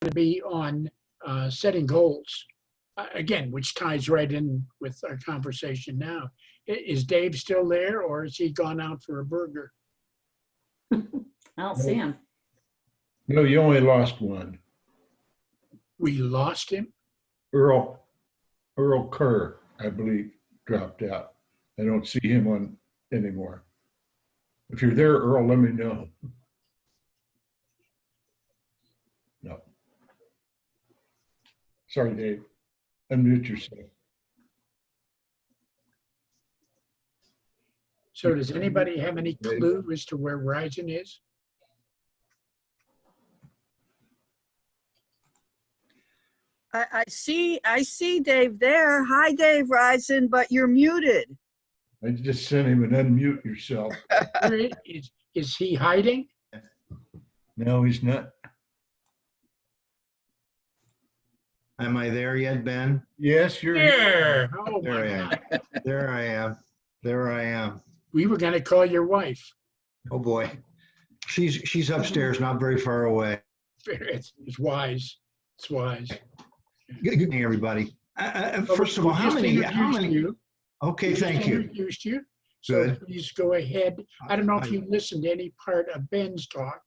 to be on setting goals. Again, which ties right in with our conversation now. Is Dave still there, or has he gone out for a burger? I don't see him. No, you only lost one. We lost him? Earl Kerr, I believe, dropped out. I don't see him on anymore. If you're there, Earl, let me know. No. Sorry, Dave. Unmute yourself. So does anybody have any clue as to where Verizon is? I see Dave there. Hi, Dave Rison, but you're muted. I just sent him an unmute yourself. Where is he hiding? No, he's not. Am I there yet, Ben? Yes, you're here. There. Oh There I my am. God. There I am. There I am. We were going to call your wife. Oh, boy. She's upstairs, not very far away. It's wise. It's wise. Good evening, everybody. First of all, how many? You. Okay, We just thank you. Introduced you. So Good. please go ahead. I don't know if you listened to any part of Ben's talk.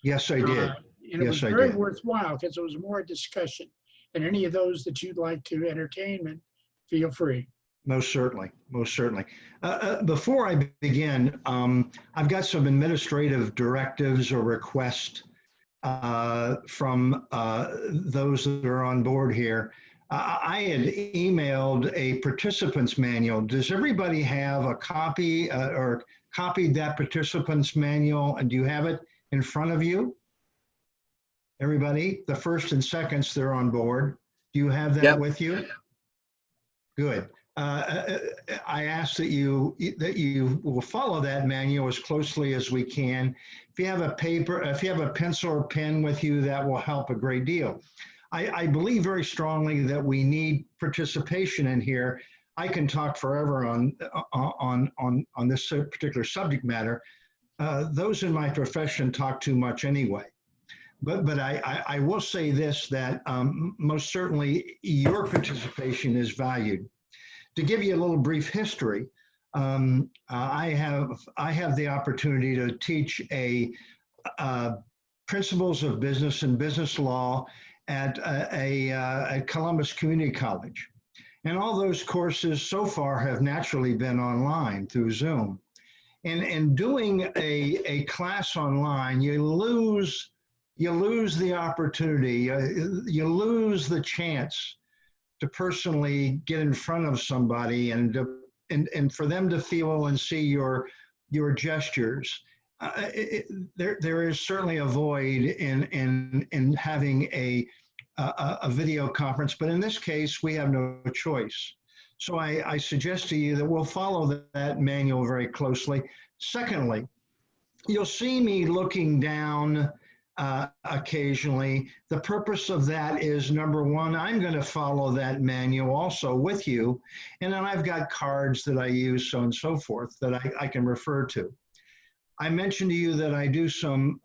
Yes, I did. And it was Yes, I very did. worthwhile because it was more discussion. And any of those that you'd like to entertainment, feel free. Most certainly, most certainly. Before I begin, I've got some administrative directives or requests from those that are on board here. I had emailed a participants manual. Does everybody have a copy or copied that participants manual? And do you have it in front of you? Everybody, the first and seconds, they're on board. Do you have that Yep. with you? Good. I ask that you will follow that manual as closely as we can. If you have a paper, if you have a pencil or pen with you, that will help a great deal. I believe very strongly that we need participation in here. I can talk forever on this particular subject matter. Those in my profession talk too much anyway. But I will say this, that most certainly your participation is valued. To give you a little brief history, I have the opportunity to teach a principles of business and business law at Columbus Community College. And all those courses so far have naturally been online through Zoom. And doing a class online, you lose the opportunity, you lose the chance to personally get in front of somebody and for them to feel and see your gestures. There is certainly a void in having a video conference, but in this case, we have no choice. So I suggest to you that we'll follow that manual very closely. Secondly, you'll see me looking down occasionally. The purpose of that is, number one, I'm going to follow that manual also with you. And then I've got cards that I use, so on and so forth, that I can refer to. I mentioned to you that I do some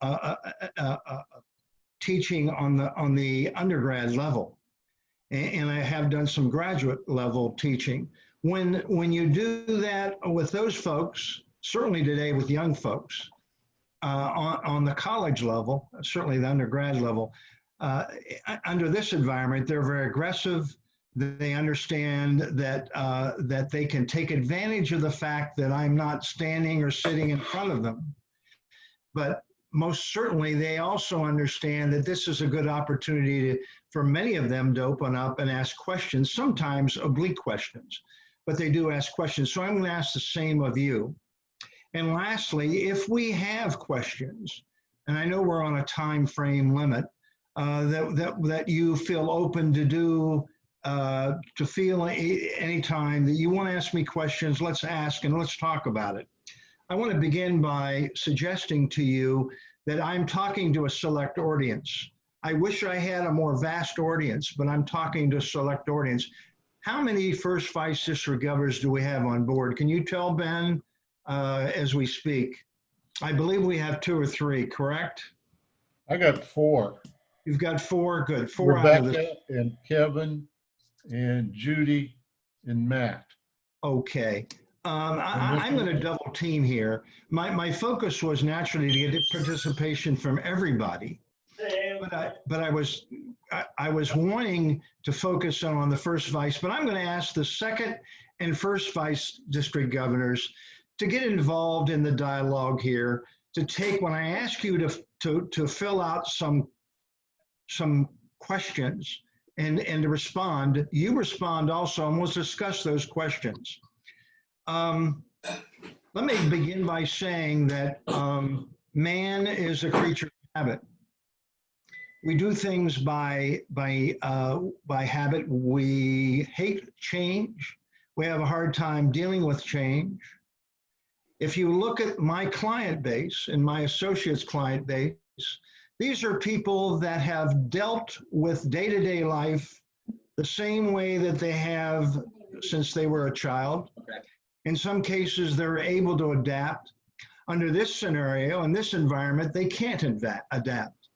teaching on the undergrad level, and I have done some graduate level teaching. When you do that with those folks, certainly today with young folks, on the college level, certainly the undergrad level, under this environment, they're very aggressive. They understand that they can take advantage of the fact that I'm not standing or sitting in front of them. But most certainly, they also understand that this is a good opportunity for many of them to open up and ask questions, sometimes oblique questions, but they do ask questions. So I'm going to ask the same of you. And lastly, if we have questions, and I know we're on a time frame limit, that you feel open to do, to feel anytime that you want to ask me questions, let's ask and let's talk about it. I want to begin by suggesting to you that I'm talking to a select audience. I wish I had a more vast audience, but I'm talking to a select audience. How many first vice district governors do we have on board? Can you tell, Ben, as we speak? I believe we have 2 or 3, correct? I got 4. You've got four, good. Four out of the, Rebecca and Kevin and Judy and Matt. okay. I'm going to double team here. My focus was naturally to get participation from everybody. But I was wanting to focus on the first vice, but I'm going to ask the second and first vice district governors to get involved in the dialogue here, to take, when I ask you to fill out some questions and to respond, you respond also, and we'll discuss those questions. Let me begin by saying that man is a creature of habit. We do things by habit. We hate change. We have a hard time dealing with change. If you look at my client base and my associates' client base, these are people that have dealt with day-to-day life the same way that they have since they were a child. In some cases, they're able to adapt. Under this scenario, in this environment, they can't adapt.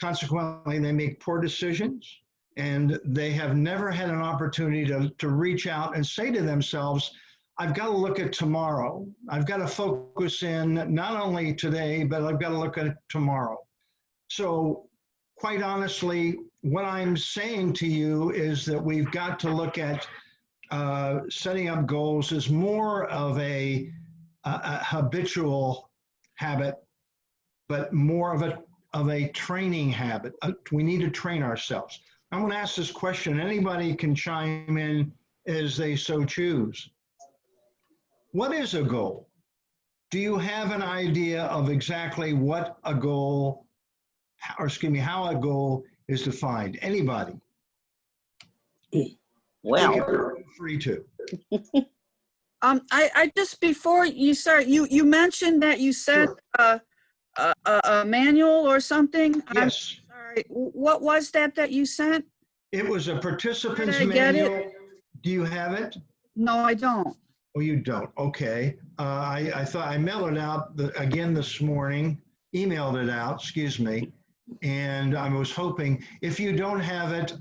Consequently, they make poor decisions, and they have never had an opportunity to reach out and say to themselves, I've got to look at tomorrow. I've got to focus in not only today, but I've got to look at tomorrow. So quite honestly, what I'm saying to you is that we've got to look at setting up goals as more of a habitual habit, but more of a training habit. We need to train ourselves. I'm going to ask this question. Anybody can chime in as they so choose. What is a goal? Do you have an idea of exactly what a goal, or excuse me, how a goal is defined? Anybody? Well, You're free to. I just, before you start, you mentioned that you sent Sure. a manual or something. I'm Yes, sorry. What was that you sent? it was a participant's Did I get it? manual. Do you have it? No, I don't. Oh, you don't? Okay. I thought I mailed it out again this morning, emailed it out, excuse me. And I was hoping, if you don't have it,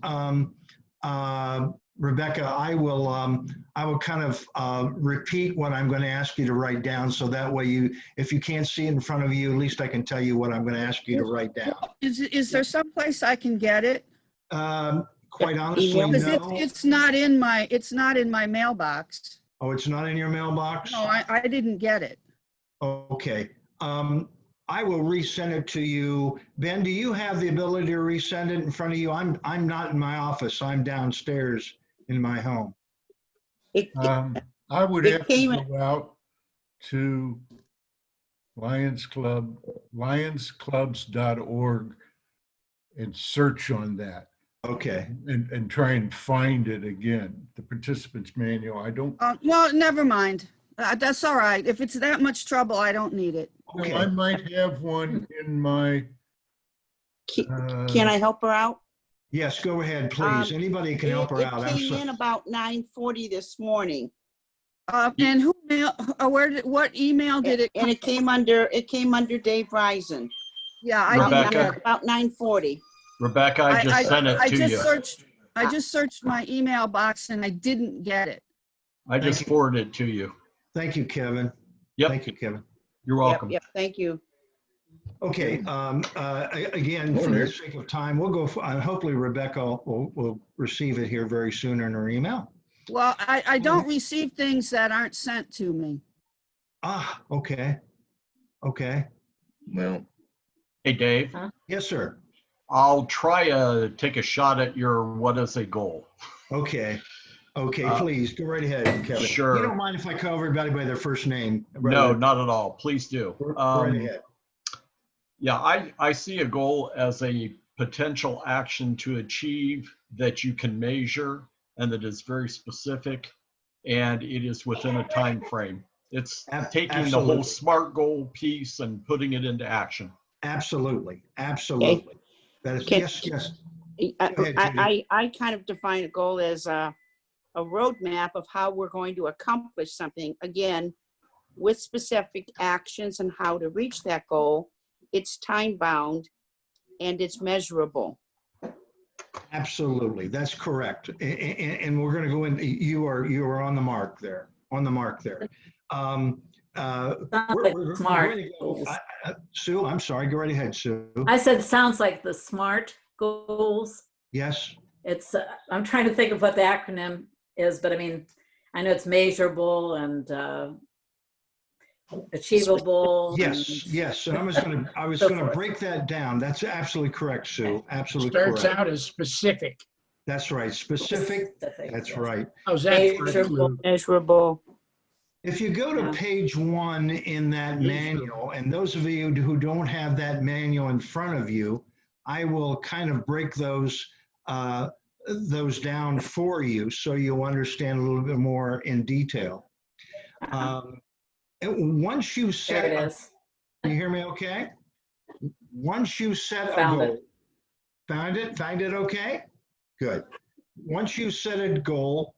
Rebecca, I will kind of repeat what I'm going to ask you to write down. So that way if you can't see it in front of you, at least I can tell you what I'm going to ask you to write down. Is there some place I can get it? Quite honestly, Email. Because no. it's not in my mailbox. Oh, it's not in your mailbox? No, I didn't get it. Okay. I will resend it to you. Ben, do you have the ability to resend it in front of you? I'm not in my office. I'm downstairs in my home. it, I would It have to came- go out to lionsclubs.org and search on that Okay. and try and find it again. The participants manual, I don't, Well, never mind. That's all right. If it's that much trouble, I don't need it. no, Okay. I might have one in my, can I help her out? Yes, go ahead, please. Anybody can help her out. It came in about 9:40 this morning. And who what email did it? And it came under Dave Risen. Yeah, I didn't Rebecca. get it. About 9:40. Rebecca, I just sent it I to just you. searched. I just searched my email box and I didn't get it. I just forwarded it to you. Thank you, Kevin. Yep, Thank you, Kevin. you're welcome. Yep, thank you. Okay, again, for the sake of time, we'll go, hopefully Rebecca will receive it here very soon in her email. Well, I don't receive things that aren't sent to me. Ah, okay. Okay. well, Hey, Dave, Yes, sir. I'll try to take a shot at your what is a goal. Okay. Okay, Uh, please, go right ahead, Kevin. sure. You don't mind if I call everybody by their first name? No, not at all. Please do. Go right ahead. Yeah, I see a goal as a potential action to achieve that you can measure and that is very specific, and it is within a time frame. It's taking the whole Absolutely. SMART goal piece and putting it into action. Absolutely, absolutely. That is, Okay. yes, yes. I, Go ahead, I kind of define a goal as a roadmap of how we're going to accomplish something, again, with specific actions and how to reach that goal. It's time bound. and it's measurable. Absolutely, that's correct. And we're going to go in, you are on the mark there, on the mark there. Sounds like smart going to go- goals. Sue, I'm sorry, go right ahead, Sue. I said, sounds like the SMART goals. Yes, It's, I'm trying to think of what the acronym is, but I mean, I know it's measurable and achievable. yes, and- yes. And I was So going to forth. break that down. That's absolutely correct, Sue. Absolutely Starts correct. out as specific. That's right. Specific. Specific, That's yes. right. How's that for a Measurable. clue? Measurable. If you go to Yeah. page 1 in that manual, and those of you who don't have that manual in front of you, I will kind of break those down for you so you'll understand a little bit more in detail. And once you There set, it is. can you hear me okay? Once you set a Found goal, it. Find it okay? Good. Once you set a goal,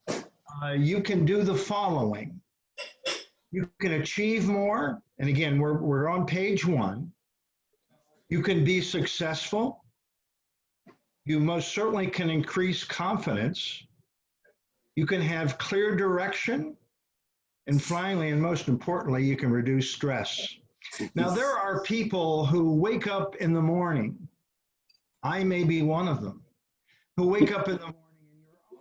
you can do the following. You can achieve more, and again, we're on page 1. You can be successful. You most certainly can increase confidence. You can have clear direction. And finally, and most importantly, you can reduce stress. Now, there are people who wake up in the morning. I may be one of them, who wake up in the morning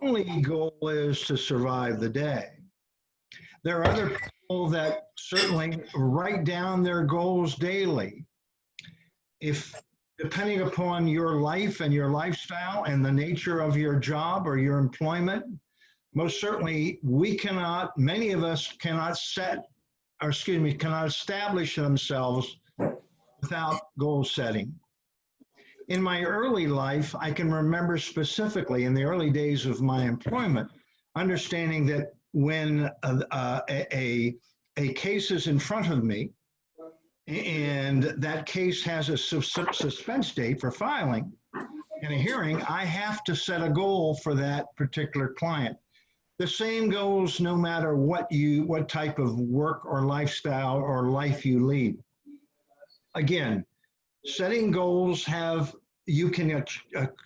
and your only goal is to survive the day. There are other people that certainly write down their goals daily. If, depending upon your life and your lifestyle and the nature of your job or your employment, most certainly many of us cannot cannot establish themselves without goal setting. In my early life, I can remember specifically in the early days of my employment, understanding that when a case is in front of me and that case has a suspense date for filing and a hearing, I have to set a goal for that particular client. The same goes no matter what type of work or lifestyle or life you lead. Again, setting goals you can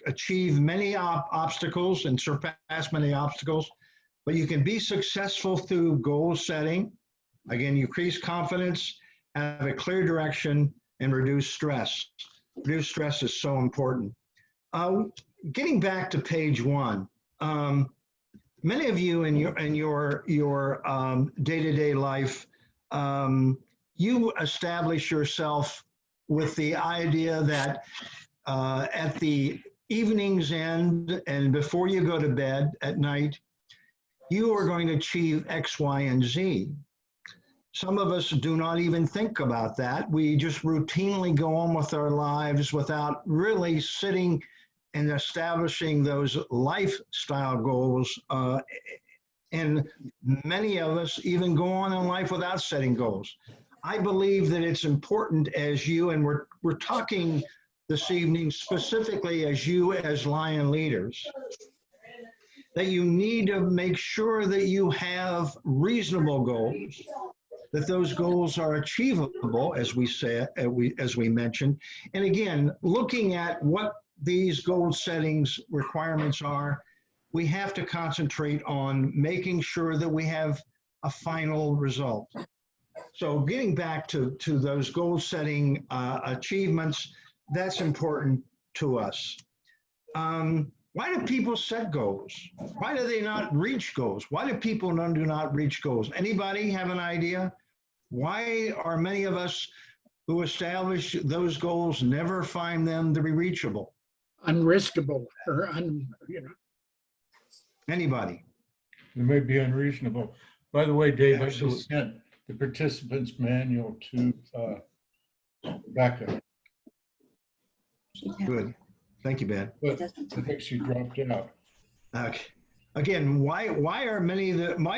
achieve many obstacles and surpass many obstacles, but you can be successful through goal setting. Again, you increase confidence, have a clear direction, and reduce stress. Reduce stress is so important. Getting back to page 1, many of you in your day-to-day life, you establish yourself with the idea that at the evening's end and before you go to bed at night, you are going to achieve X, Y, and Z. Some of us do not even think about that. We just routinely go on with our lives without really sitting and establishing those lifestyle goals. And many of us even go on in life without setting goals. I believe that it's important as you, and we're talking this evening specifically as you as Lion leaders, that you need to make sure that you have reasonable goals, that those goals are achievable, as we said, as we mentioned. And again, looking at what these goal settings requirements are, we have to concentrate on making sure that we have a final result. So getting back to those goal setting achievements, that's important to us. Why do people set goals? Why do they not reach goals? Why do people do not reach goals? Anybody have an idea? Why are many of us who establish those goals never find them to be reachable? Unriskable or Anybody? It may be unreasonable. By the way, Dave, I Absolutely. just sent the participants manual to Becca, Good. Thank you, Ben. but I think she dropped out. Okay. Again, why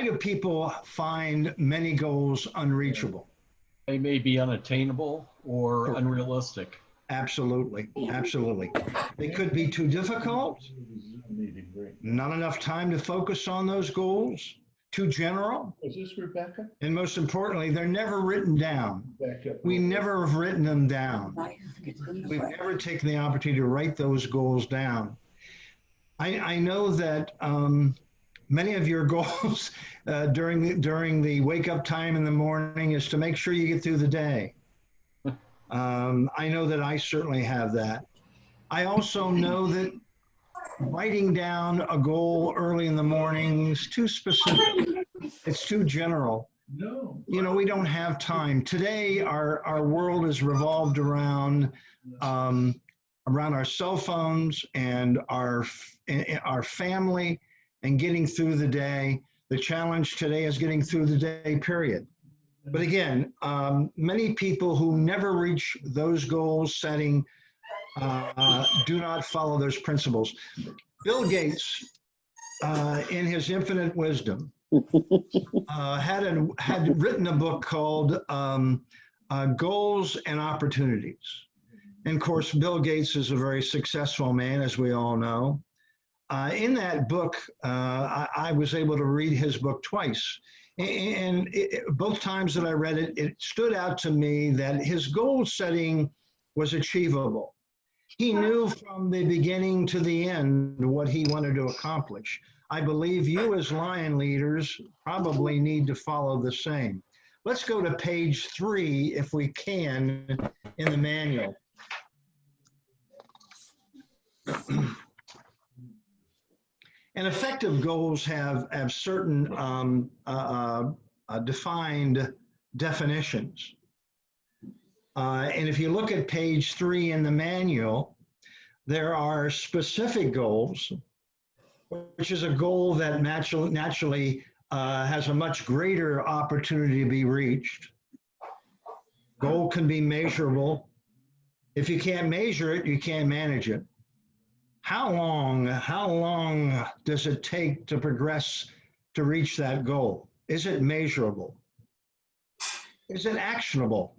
do people find many goals unreachable? They may be unattainable or unrealistic. Absolutely, absolutely. They could be too difficult, Meeting, great. not enough time to focus on those goals, too general, Is this Rebecca? and most importantly, they're never written down. Back up. We never have written them down. We've never taken the opportunity to write those goals down. I know that many of your goals during the wake up time in the morning is to make sure you get through the day. I know that I certainly have that. I also know that writing down a goal early in the morning is too specific. It's too general. No. You know, we don't have time. Today, our world is revolved around our cell phones and our family and getting through the day. The challenge today is getting through the day, period. But again, many people who never reach those goals setting do not follow those principles. Bill Gates, in his infinite wisdom, had written a book called Goals and Opportunities. And of course, Bill Gates is a very successful man, as we all know. In that book, I was able to read his book twice. And both times that I read it, it stood out to me that his goal setting was achievable. He knew from the beginning to the end what he wanted to accomplish. I believe you as Lion leaders probably need to follow the same. Let's go to page 3, if we can, in the manual. And effective goals have certain defined definitions. And if you look at page 3 in the manual, there are specific goals, which is a goal that naturally has a much greater opportunity to be reached. Goal can be measurable. If you can't measure it, you can't manage it. How long does it take to progress to reach that goal? Is it measurable? Is it actionable?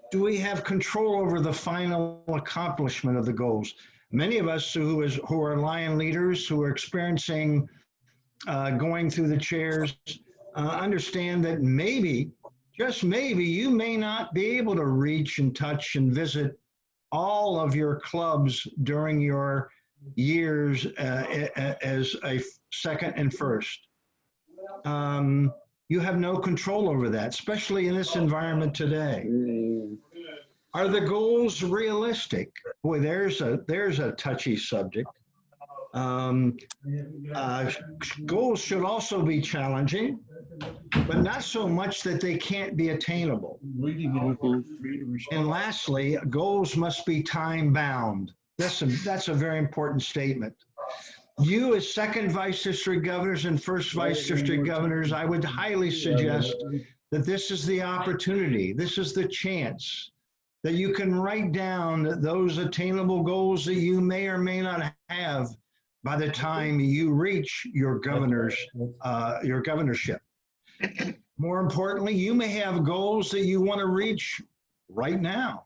Do we have control over the final accomplishment of the goals? Many of us who are Lion leaders, who are experiencing going through the chairs, understand that maybe, just maybe, you may not be able to reach and touch and visit all of your clubs during your years as a second and first. You have no control over that, especially in this environment today. Are the goals realistic? Boy, there's a touchy subject. Goals should also be challenging, but not so much that they can't be attainable. And lastly, goals must be time bound. That's a very important statement. You as second vice district governors and first vice district governors, I would highly suggest that this is the opportunity, this is the chance that you can write down those attainable goals that you may or may not have by the time you reach your governorship. More importantly, you may have goals that you want to reach right now.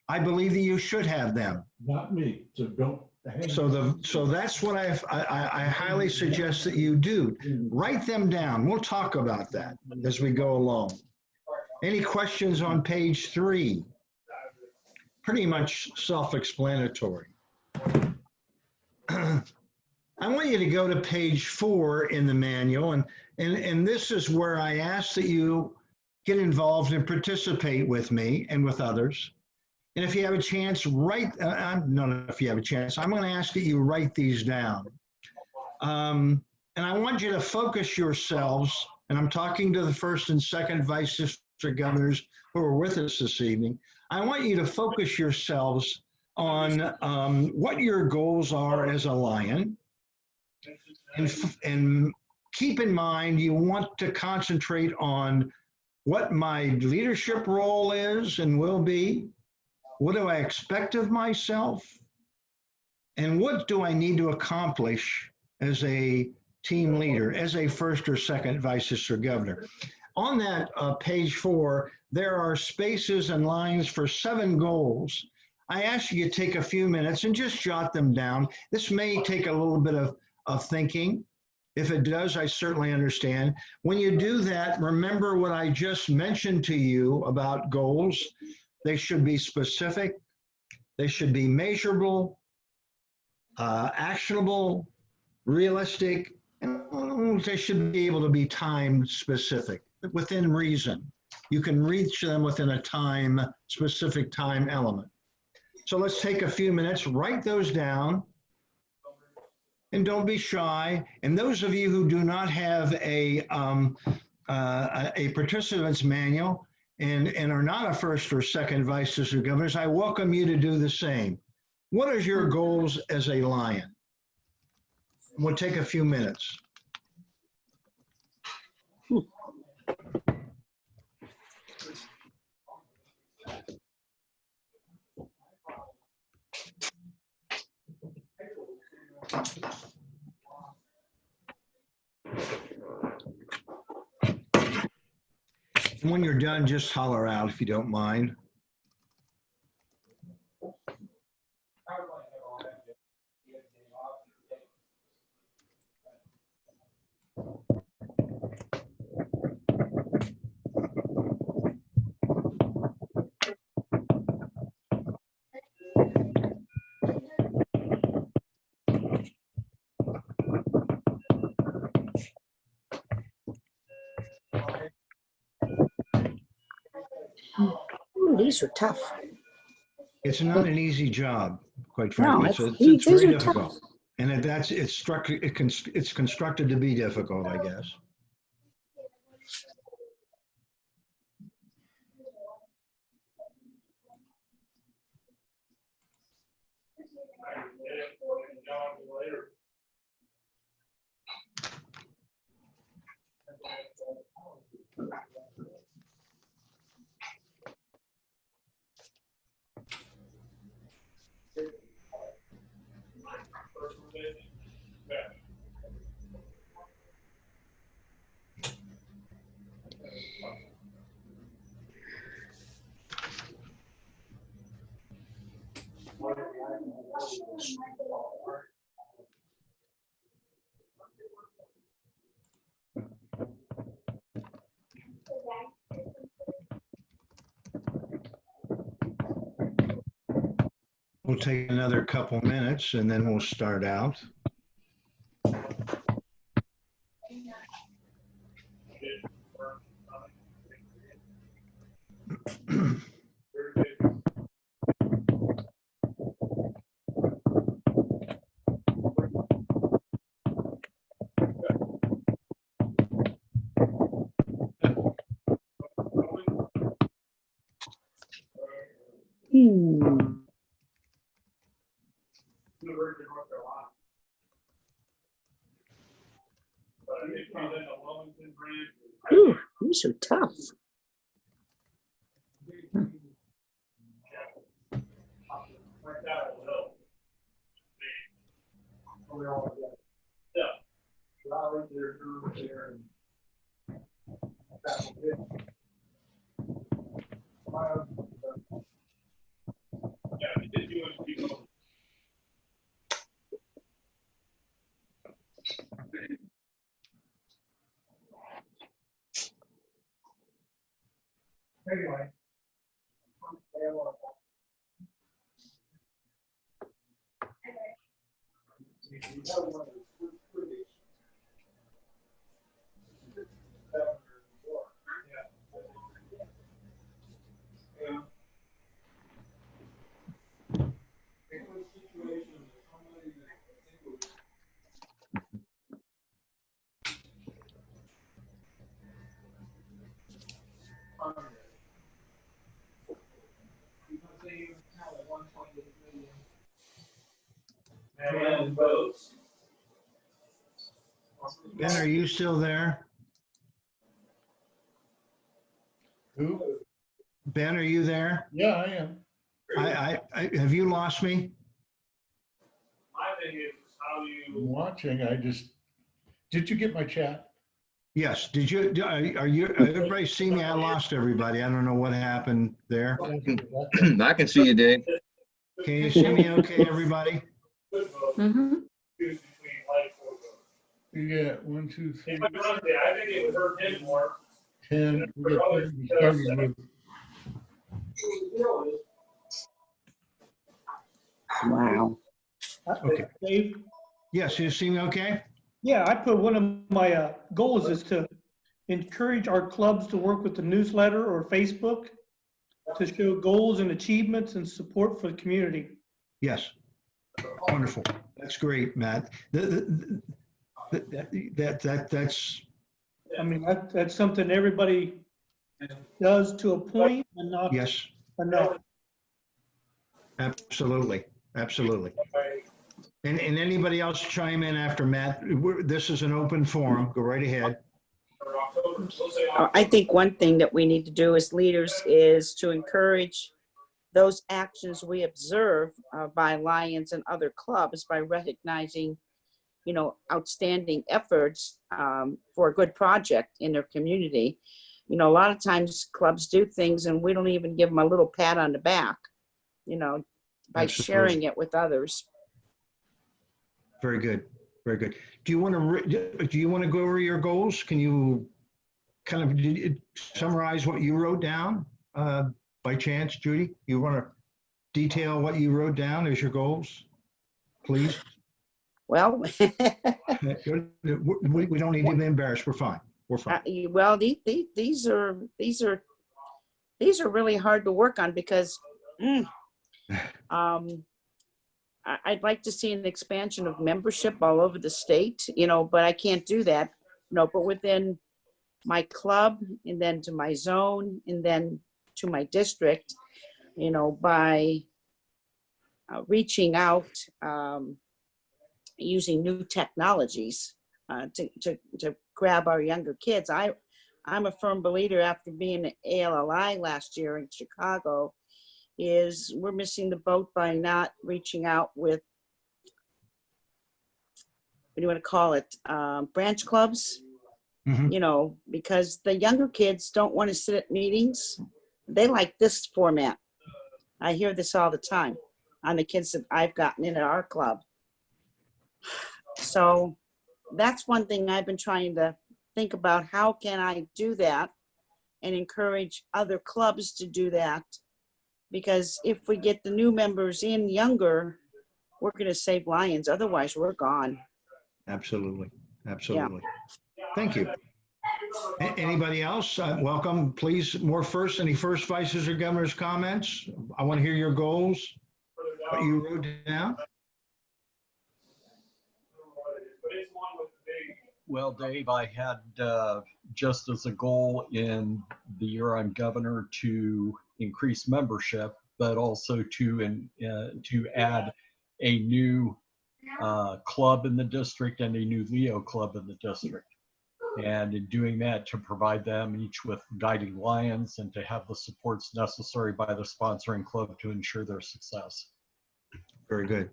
I believe that you should have them. Not me, so don't. So that's what I highly suggest that you do. Write them down. We'll talk about that as we go along. Any questions on page 3? Pretty much self-explanatory. I want you to go to page 4 in the manual, and this is where I ask that you get involved and participate with me and with others. And if you have a chance, write, not if you have a chance, I'm going to ask that you write these down. And I want you to focus yourselves, and I'm talking to the first and second vice district governors who are with us this evening. I want you to focus yourselves on what your goals are as a Lion. And keep in mind, you want to concentrate on what my leadership role is and will be. What do I expect of myself? And what do I need to accomplish as a team leader, as a first or second vice district governor? On that page 4, there are spaces and lines for 7 goals. I ask you to take a few minutes and just jot them down. This may take a little bit of thinking. If it does, I certainly understand. When you do that, remember what I just mentioned to you about goals. They should be specific. They should be measurable, actionable, realistic, and they should be able to be time specific, within reason. You can reach them within a time, specific time element. So let's take a few minutes, write those down, and don't be shy. And those of you who do not have a participant's manual and are not a first or second vice district governors, I welcome you to do the same. What are your goals as a Lion? We'll take a few minutes. And when you're done, just holler out if you don't mind. Ooh, these are tough. It's not an easy job, quite No, frankly. it's- It's these very are tough. difficult. And it's constructed to be difficult, I guess. We'll take another couple minutes and then we'll start out. Ooh, these are tough. Ben, are you still there? Who? Ben, are you there? Yeah, I am. Have you lost me? I'm watching. Did you get my chat? Yes. Did you, are you, everybody see me? I lost everybody. I don't know what happened there. I can see you, Dave. Can you see me okay, everybody? Mhm. You got 1, 2, 3, I think it would hurt him more. 10. We got 10 starting with. Wow. Okay. Dave? Yes, you see me okay? Yeah, I put one of my goals is to encourage our clubs to work with the newsletter or Facebook to show goals and achievements and support for the community. Yes. Wonderful. That's great, Matt. That's, I mean, that's something everybody does to a point and not yes, enough. absolutely, absolutely. And anybody else chime in after Matt? This is an open forum. Go right ahead. I think one thing that we need to do as leaders is to encourage those actions we observe by Lions and other clubs by recognizing, you know, outstanding efforts for a good project in their community. You know, a lot of times clubs do things and we don't even give them a little pat on the back, you know, by Absolutely. sharing it with others. Very good, very good. Do you want to go over your goals? Can you kind of summarize what you wrote down by chance, Judy? You want to detail what you wrote down as your goals, please? Well, We don't need to be embarrassed. We're fine. We're fine. well, these are really hard to work on because I'd like to see an expansion of membership all over the state, you know, but I can't do that, you know, but within my club and then to my zone and then to my district, you know, by reaching out, using new technologies to grab our younger kids. I'm a firm believer after being at ALLI last year in Chicago is we're missing the boat by not reaching out with, what do you want to call it, branch clubs, Mhm. you know, because the younger kids don't want to sit at meetings. They like this format. I hear this all the time on the kids that I've gotten into our club. So that's one thing I've been trying to think about. How can I do that and encourage other clubs to do that? Because if we get the new members in younger, we're going to save Lions. Otherwise, we're gone. Absolutely, absolutely. Thank you. Anybody else? Welcome, please. Any first vices or governor's comments? I want to hear your goals, what you wrote down. Well, Dave, I had just as a goal in the year I'm governor to increase membership, but also to add a new club in the district and a new Leo club in the district. And in doing that, to provide them each with guiding lions and to have the supports necessary by the sponsoring club to ensure their success. Very good.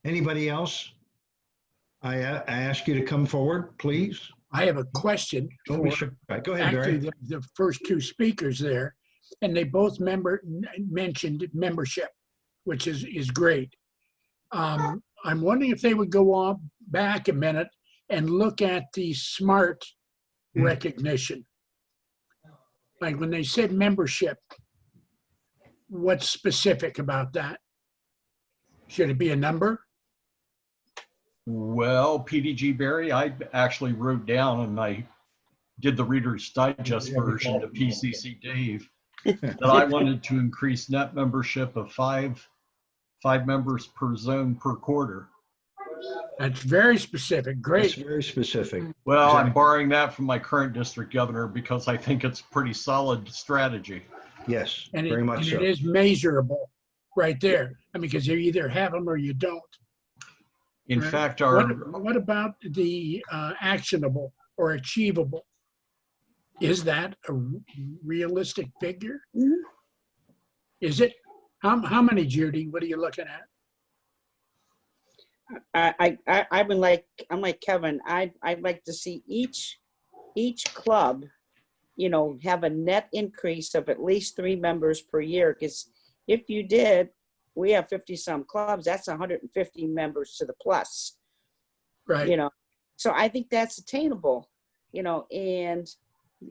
Anybody else? I ask you to come forward, please. I have a question. Don't be for shy. Go ahead, Actually, Barry. the first two speakers there, and they both mentioned membership, which is great. I'm wondering if they would go on back a minute and look at the SMART recognition. Like when they said membership, what's specific about that? Should it be a number? Well, PDG Barry, I actually wrote down, and I did the Reader's Digest version to PCC Dave, that I wanted to increase net membership of five members per zone per quarter. That's very specific. It's Great. very specific. Well, I'm Exactly. borrowing that from my current district governor because I think it's a pretty solid strategy. Yes, And very much so. it is measurable right there. I mean, because you either have them or you don't. In Right. fact, What about the actionable or achievable? Is that a realistic figure? Mhm. Is it? How many, Judy? What are you looking at? I'm like Kevin. I'd like to see each club, you know, have a net increase of at least 3 members per year. Because if you did, we have 50 some clubs. That's 150 members to the plus. Right. You know, So I think that's attainable, you know. And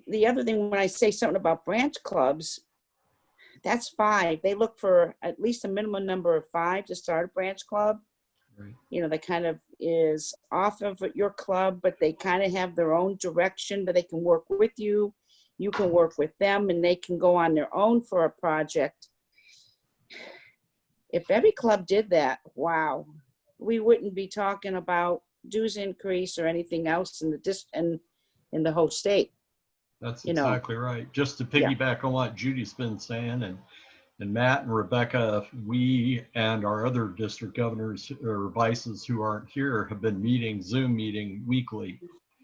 the other thing, when I say something about branch clubs, that's 5. They look for at least a minimum number of 5 to start a branch club. Right. You know, that kind of is off of your club, but they kind of have their own direction, but they can work with you. You can work with them, and they can go on their own for a project. If every club did that, wow, we wouldn't be talking about dues increase or anything else in the whole state. That's You know. exactly right. Just to Yeah. piggyback on what Judy's been saying, and Matt and Rebecca, we and our other district governors or vices who aren't here have been Zoom meeting weekly.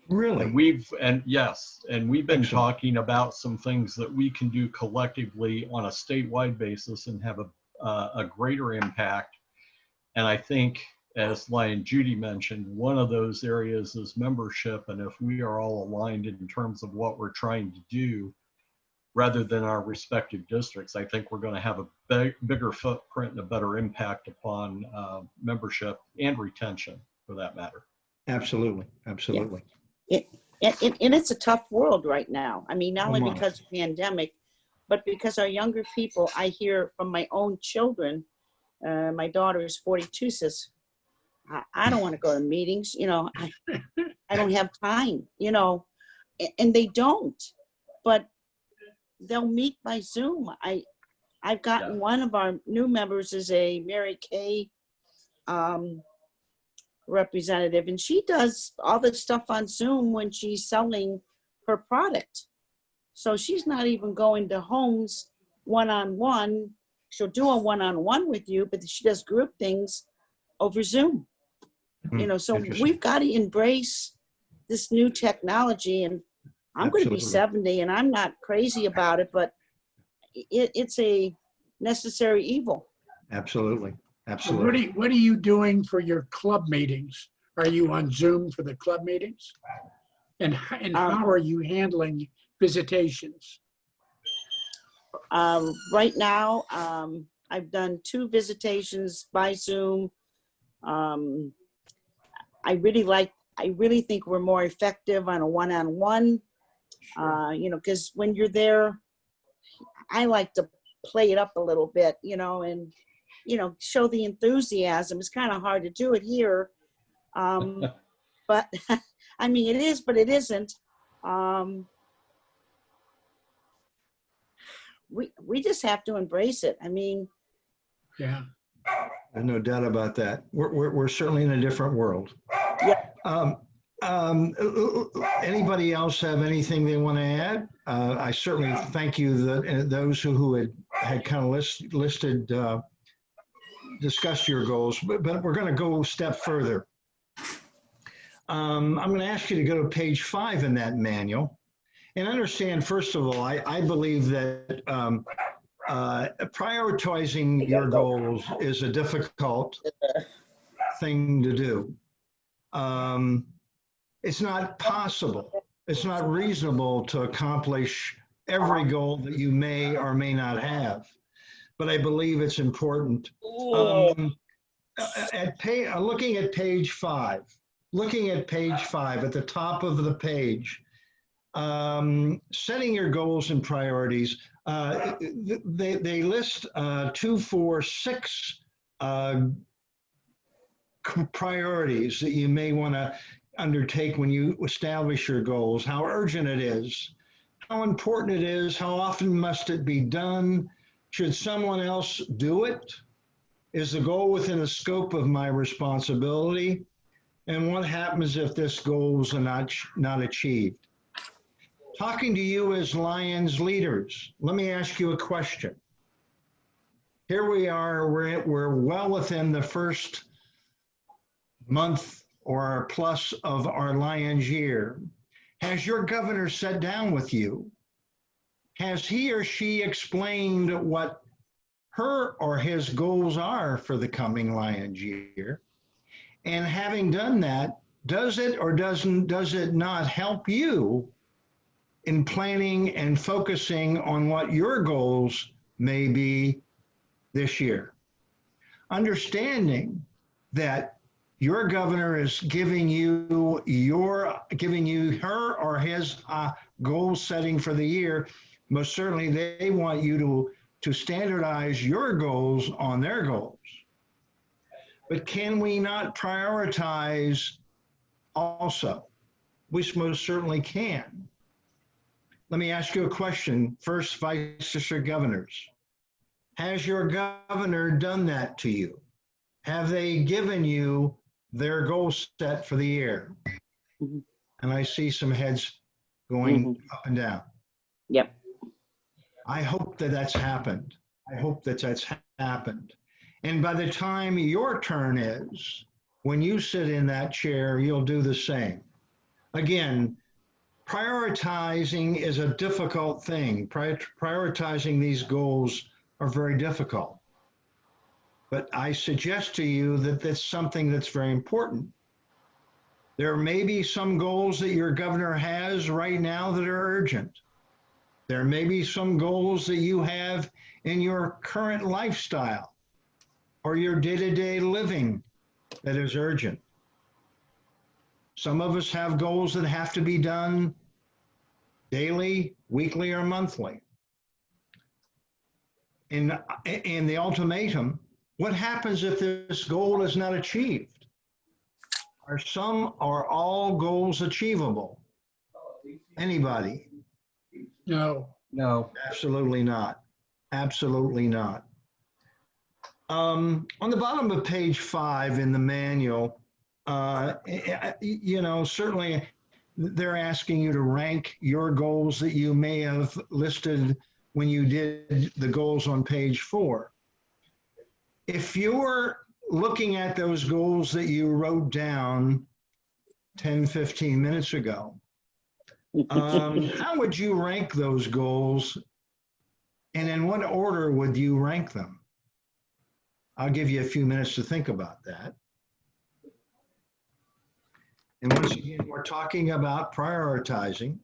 Really? And we've been Excellent. talking about some things that we can do collectively on a statewide basis and have a greater impact. And I think, as Lion Judy mentioned, one of those areas is membership. And if we are all aligned in terms of what we're trying to do, rather than our respective districts, I think we're going to have a bigger footprint and a better impact upon membership and retention, for that matter. Absolutely. Absolutely. And it's a tough world right now. I mean, not only Come on. because of pandemic, but because our younger people, I hear from my own children, my daughter is 42, says, I don't want to go to meetings, you know, I don't have time, you know, and they don't, but they'll meet by Zoom. I've gotten one of our new members is a Mary Kay representative, and she does all the stuff on Zoom when she's selling her product. So she's not even going to homes one-on-one. She'll do a one-on-one with you, but she does group things over Zoom. You know, so Interesting. we've got to embrace this new technology. And I'm going to be Absolutely. 70, and I'm not crazy about it, but it's a necessary evil. Absolutely. So Absolutely. what are you doing for your club meetings? Are you on Zoom for the club meetings? And how are you handling visitations? Right now, I've done 2 visitations by Zoom. I really think we're more effective on a one-on-one, you know, because when you're there, I like to play it up a little bit, you know, and, you know, show the enthusiasm. It's kind of hard to do it here. But I mean, it is, but it isn't. We just have to embrace it. I mean, Yeah. There's no doubt about that. We're certainly in a different world. Yeah. Anybody else have anything they want to add? I certainly thank you those who had kind of discussed your goals, but we're going to go a step further. I'm going to ask you to go to page 5 in that manual and understand, first of all, I believe that prioritizing your goals is a difficult thing to do. It's not possible. It's not reasonable to accomplish every goal that you may or may not have, but I believe it's important. Looking at page 5, at the top of the page, setting your goals and priorities, they list 2, 4, 6 priorities that you may want to undertake when you establish your goals. How urgent it is, how important it is, how often must it be done, should someone else do it, is the goal within the scope of my responsibility, and what happens if this goal is not achieved. Talking to you as Lions leaders, let me ask you a question. Here we are, we're well within the first month or plus of our Lions year. Has your governor sat down with you? Has he or she explained what her or his goals are for the coming Lions year? And having done that, does it or does it not help you in planning and focusing on what your goals may be this year? Understanding that your governor is giving you her or his goal setting for the year, most certainly they want you to standardize your goals on their goals. But can we not prioritize also? We most certainly can. Let me ask you a question. First, Vice District Governors. Has your governor done that to you? Have they given you their goal set for the year? Mhm. And I see some heads going up and down. Yep. I hope that that's happened. I hope that that's happened. And by the time your turn is, when you sit in that chair, you'll do the same. Again, prioritizing is a difficult thing. Prioritizing these goals are very difficult. But I suggest to you that that's something that's very important. There may be some goals that your governor has right now that are urgent. There may be some goals that you have in your current lifestyle or your day-to-day living that is urgent. Some of us have goals that have to be done daily, weekly, or monthly. In the ultimatum, what happens if this goal is not achieved? Are some or all goals achievable? Anybody? No. No. Absolutely not. Absolutely not. On the bottom of page 5 in the manual, certainly they're asking you to rank your goals that you may have listed when you did the goals on page 4. If you're looking at those goals that you wrote down 10, 15 minutes ago, how would you rank those goals, and in what order would you rank them? I'll give you a few minutes to think about that. And once again, we're talking about prioritizing.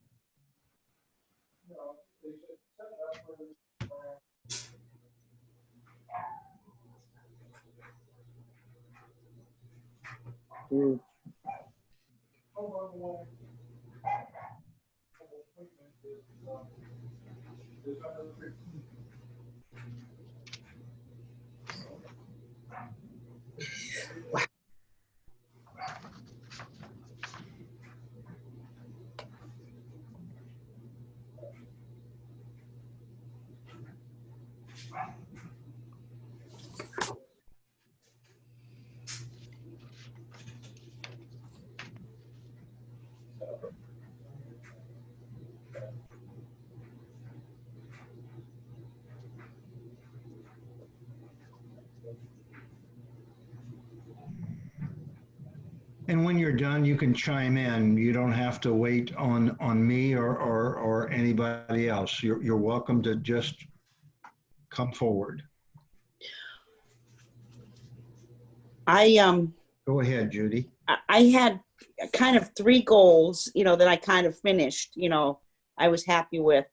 And when you're done, you can chime in. You don't have to wait on me or anybody else. You're welcome to just come forward. Go ahead, Judy. I had kind of 3 goals, that I kind of finished, I was happy with.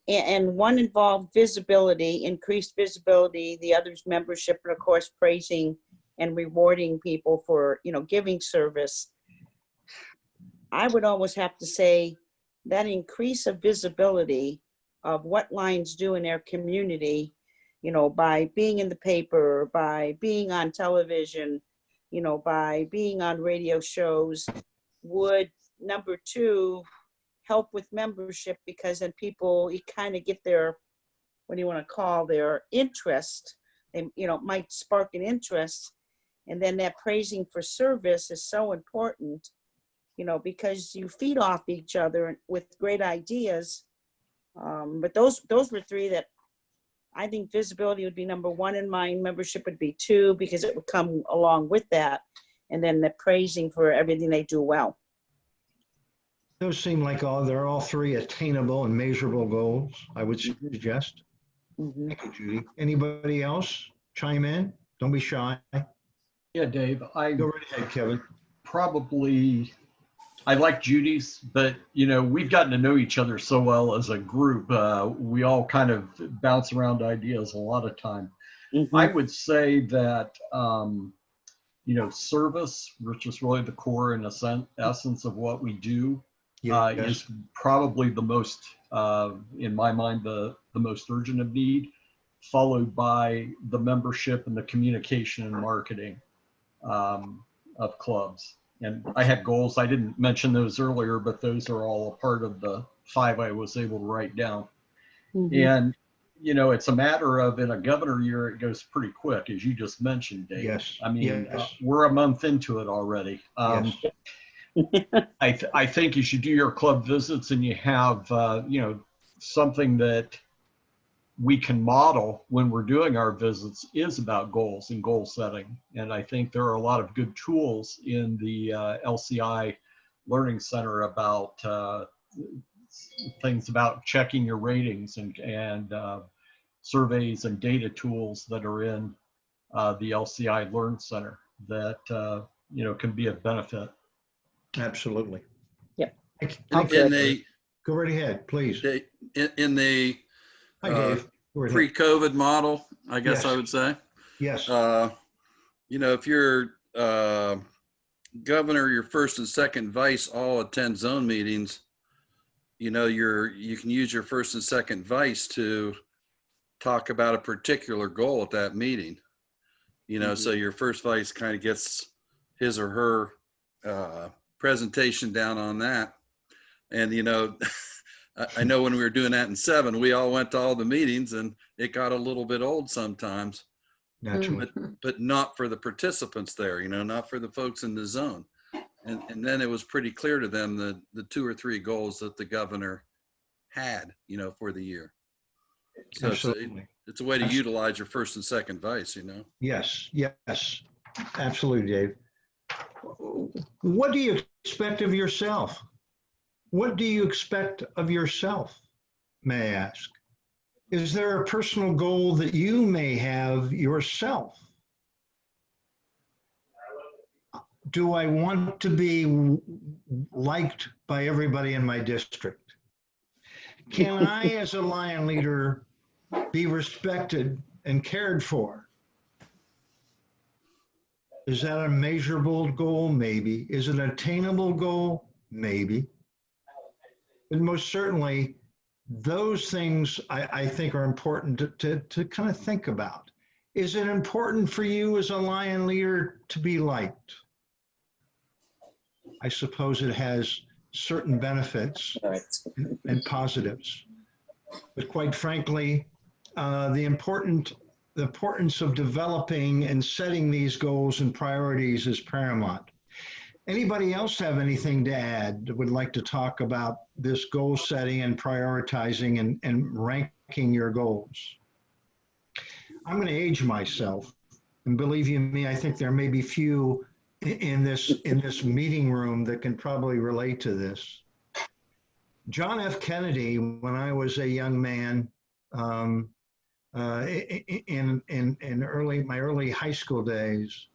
And one involved visibility, increased visibility, the other's membership, and of course, praising and rewarding people for, giving service. I would almost have to say that increase of visibility of what Lions do in their community, by being in the paper, by being on television, by being on radio shows, would, number 2, help with membership, because then people, you kind of get their, what do you want to call, their interest. They, might spark an interest. And then that praising for service is so important, because you feed off each other with great ideas. But those were 3 that I think visibility would be number 1 in mine. Membership would be 2, because it would come along with that. And then the praising for everything they do well. Those seem like they're all 3 attainable and measurable goals, I would suggest. Mm-hmm. Thank you, Judy. Anybody else chime in? Don't be shy. Yeah, Dave, I Go right ahead, Kevin. I like Judy's, but we've gotten to know each other so well as a group. We all kind of bounce around ideas a lot of time. Mm-hmm. I would say that service, which is really the core and essence of what we do, Yes. is probably the most, in my mind, the most urgent of need, followed by the membership and the communication and marketing of clubs. And I had goals. I didn't mention those earlier, but those are all a part of the 5 I was able to write down. And, it's a matter of, in a governor year, it goes pretty quick, as you just mentioned, Dave. Yes. I mean, Yes. we're a month into it already. Yes. I think you should do your club visits and you have, something that we can model when we're doing our visits is about goals and goal setting. And I think there are a lot of good tools in the LCI Learning Center about things about checking your ratings and surveys and data tools that are in the LCI Learn Center that, can be of benefit. Absolutely. Yep. Okay. In the, Go right ahead, please. in the Hi, Dave. Go right ahead. pre-COVID model, I guess Yes. I would say, Yes. if your governor, your first and second vice all attend zone meetings, you can use your first and second vice to talk about a particular goal at that meeting. So your first vice kind of gets his or her presentation down on that. And, I know when we were doing that in 7, we all went to all the meetings and it got a little bit old sometimes, Naturally. but not for the participants there, not for the folks in the zone. And then it was pretty clear to them the 2 or 3 goals that the governor had, for the year. So Absolutely. it's a way to utilize your first and second vice, Yes. Yes. Absolutely, Dave. What do you expect of yourself? What do you expect of yourself, may I ask? Is there a personal goal that you may have yourself? Do I want to be liked by everybody in my district? Can I, as a Lion leader, be respected and cared for? Is that a measurable goal? Maybe. Is it an attainable goal? Maybe. And most certainly, those things I think are important to kind of think about. Is it important for you as a Lion leader to be liked? I suppose it has certain benefits and positives. But quite frankly, the importance of developing and setting these goals and priorities is paramount. Anybody else have anything to add that would like to talk about this goal setting and prioritizing and ranking your goals? I'm going to age myself, and believe you me, I think there may be few in this meeting room that can probably relate to this. John F. Kennedy, when I was a young man, in my early high school days,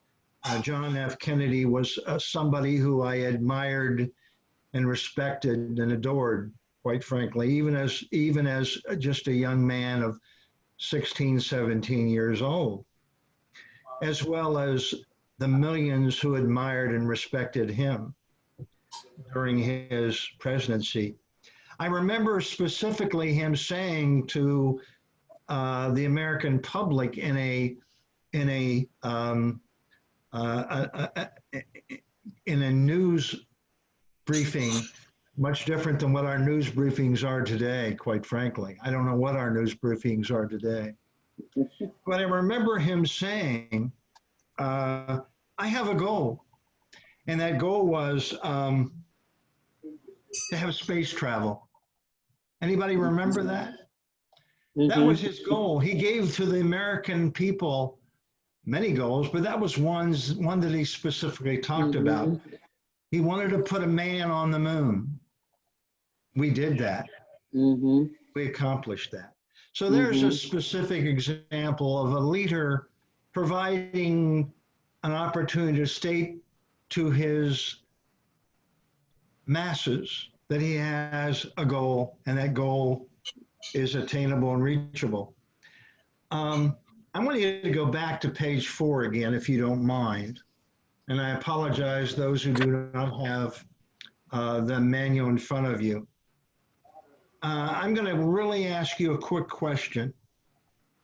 John F. Kennedy was somebody who I admired and respected and adored, quite frankly, even as just a young man of 16, 17 years old, as well as the millions who admired and respected him during his presidency. I remember specifically him saying to the American public in a news briefing, much different than what our news briefings are today, quite frankly. I don't know what our news briefings are today. But I remember him saying, I have a goal. And that goal was to have space travel. Anybody remember that? That was his goal. He gave to the American people many goals, but that was one that he specifically talked about. He wanted to put a man on the moon. We did that. We accomplished that. So there's a specific example of a leader providing an opportunity to state to his masses that he has a goal, and that goal is attainable and reachable. I want you to go back to page 4 again, if you don't mind. And I apologize, those who do not have the manual in front of you. I'm going to really ask you a quick question.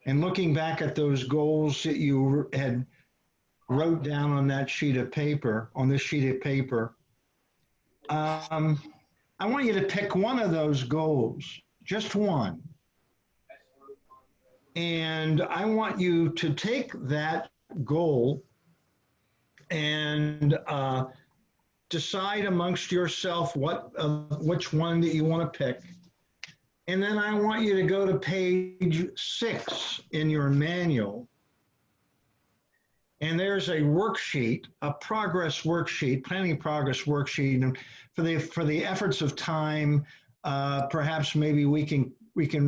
And looking back at those goals that you had wrote down on that sheet of paper, on this sheet of paper, I want you to pick one of those goals, just one. And I want you to take that goal and decide amongst yourself which one that you want to pick. And then I want you to go to page 6 in your manual. And there's a worksheet, a progress worksheet, planning progress worksheet. And for the efforts of time, perhaps maybe we can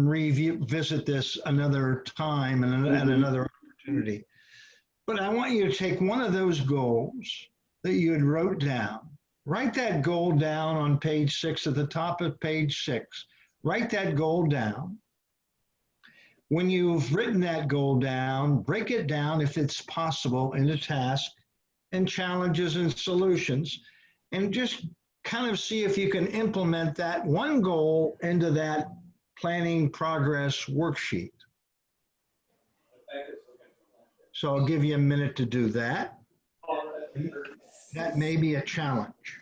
revisit this another time and at another opportunity. But I want you to take one of those goals that you had wrote down. Write that goal down on page 6, at the top of page 6. Write that goal down. When you've written that goal down, break it down, if it's possible, into tasks and challenges and solutions, and just kind of see if you can implement that one goal into that planning progress worksheet. So I'll give you a minute to do that. That may be a challenge.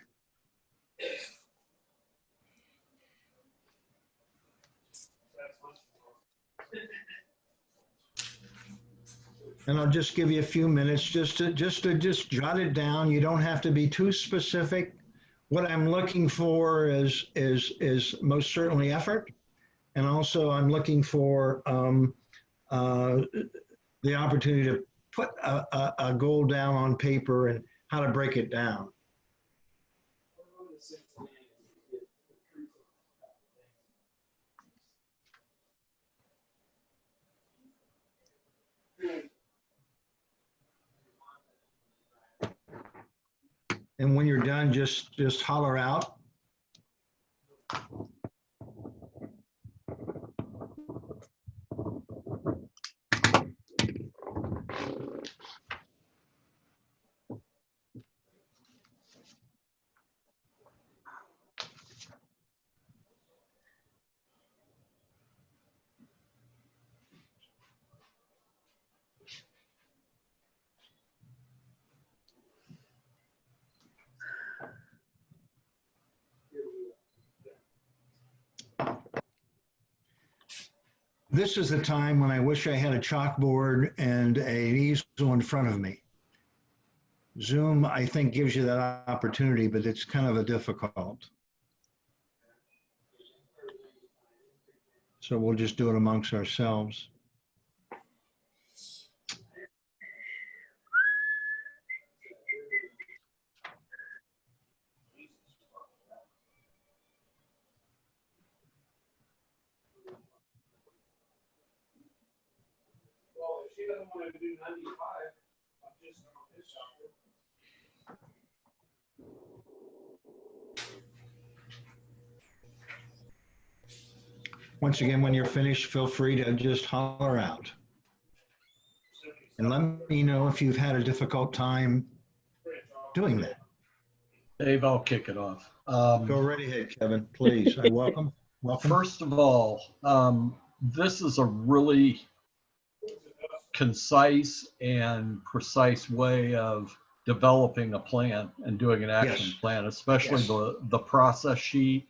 And I'll just give you a few minutes just to jot it down. You don't have to be too specific. What I'm looking for is most certainly effort. And also I'm looking for the opportunity to put a goal down on paper and how to break it down. And when you're done, just holler out. This is the time when I wish I had a chalkboard and an easel in front of me. Zoom, I think, gives you that opportunity, but it's kind of a difficult. So we'll just do it amongst ourselves. Once again, when you're finished, feel free to just holler out. And let me know if you've had a difficult time doing that. Dave, I'll kick it off. Go right ahead, Kevin, please. Welcome. First of all, this is a really concise and precise way of developing a plan and doing an action plan, especially the process sheet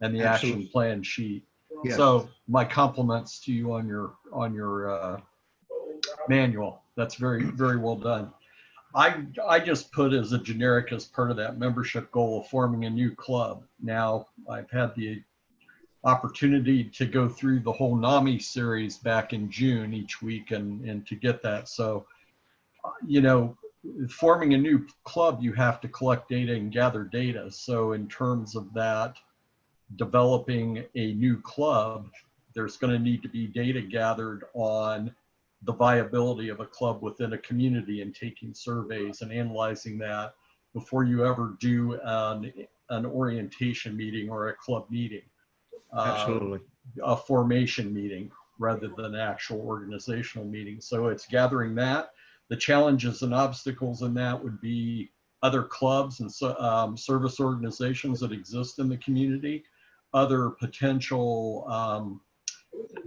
and the action plan sheet. Yes. So my compliments to you on your manual. That's very, very well done. I just put as a generic as part of that membership goal of forming a new club. Now I've had the opportunity to go through the whole NAMI series back in June each week and to get that. So, you know, forming a new club, you have to collect data and gather data. So in terms of that, developing a new club, there's going to need to be data gathered on the viability of a club within a community and taking surveys and analyzing that before you ever do an orientation meeting or a club meeting. Absolutely. A formation meeting rather than an actual organizational meeting. So it's gathering that. The challenges and obstacles in that would be other clubs and service organizations that exist in the community, other potential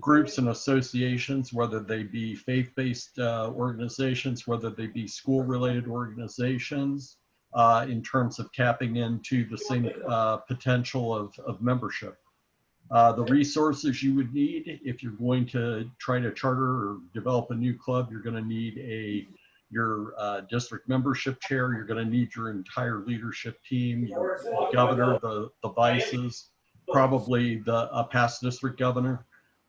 groups and associations, whether they be faith-based organizations, whether they be school-related organizations, in terms of tapping into the same potential of membership. The resources you would need if you're going to try to charter or develop a new club, you're going to need your district membership chair, you're going to need your entire leadership team, your governor, the vices, probably a past district governor.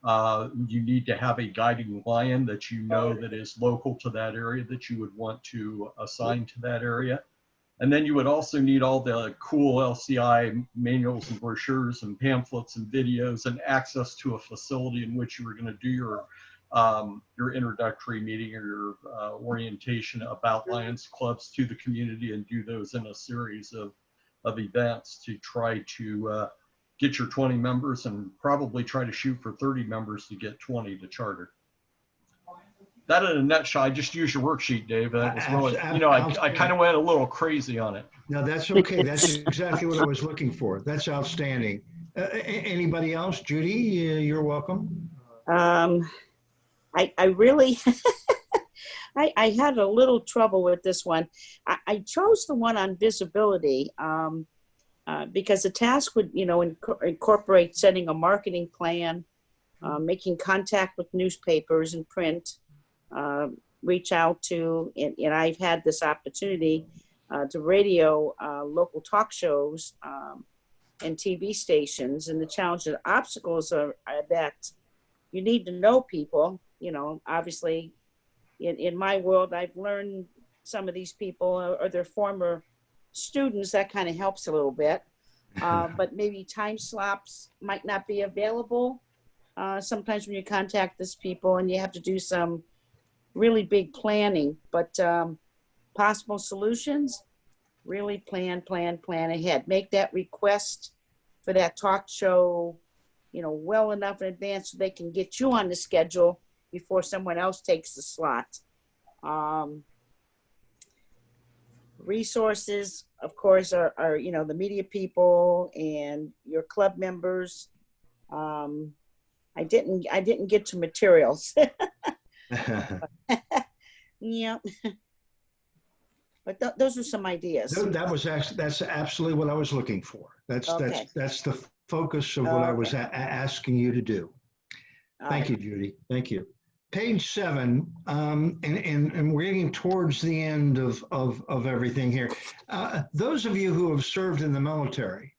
You need to have a guiding lion that you know that is local to that area that you would want to assign to that area. And then you would also need all the cool LCI manuals and brochures and pamphlets and videos and access to a facility in which you were going to do your introductory meeting or your orientation about Lions clubs to the community, and do those in a series of events to try to get your 20 members, and probably try to shoot for 30 members to get 20 to charter. That in a nutshell. I just used your worksheet, Dave. That was really, I kind of went a little crazy on it. No, that's okay. That's exactly what I was looking for. That's outstanding. Anybody else? Judy, you're welcome. I really, I had a little trouble with this one. I chose the one on visibility because the task would, incorporate setting a marketing plan, making contact with newspapers and print, reach out to, and I've had this opportunity to radio local talk shows and TV stations. And the challenge and obstacles are that you need to know people. Obviously in my world, I've learned some of these people or their former students. That kind of helps a little bit. But maybe time slots might not be available. Sometimes when you contact these people and you have to do some really big planning, but possible solutions, really plan ahead. Make that request for that talk show, well enough in advance so they can get you on the schedule before someone else takes the slot. Resources, of course, are the media people and your club members. I didn't get to materials. Yeah, but those are some ideas. That's absolutely what I was looking for. That's the focus of what I was asking you to do. Thank you, Judy. Thank you. Page 7, and we're getting towards the end of everything here. Those of you who have served in the military,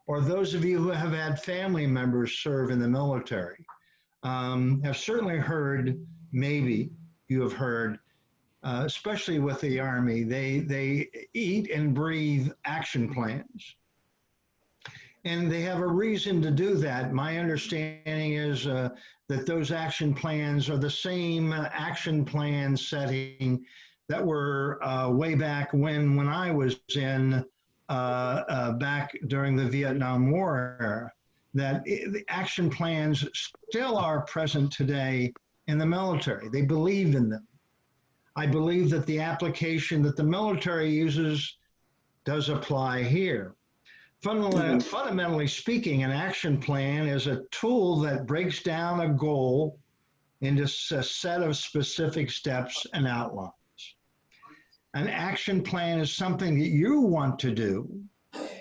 or those of you who have had family members serve in the military, have certainly heard, maybe you have heard, especially with the Army, they eat and breathe action plans. And they have a reason to do that. My understanding is that those action plans are the same action plan setting that were way back when I was in back during the Vietnam War era, that the action plans still are present today in the military. They believe in them. I believe that the application that the military uses does apply here. Fundamentally speaking, an action plan is a tool that breaks down a goal into a set of specific steps and outlines. An action plan is something that you want to do,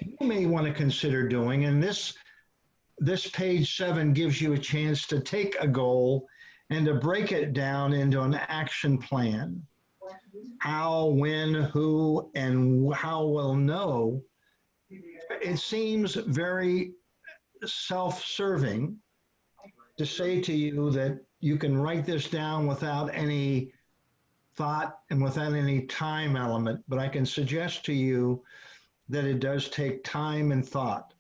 you may want to consider doing, and this page 7 gives you a chance to take a goal and to break it down into an action plan. How, when, who, and how will know. It seems very self-serving to say to you that you can write this down without any thought and without any time element, but I can suggest to you that it does take time and thought.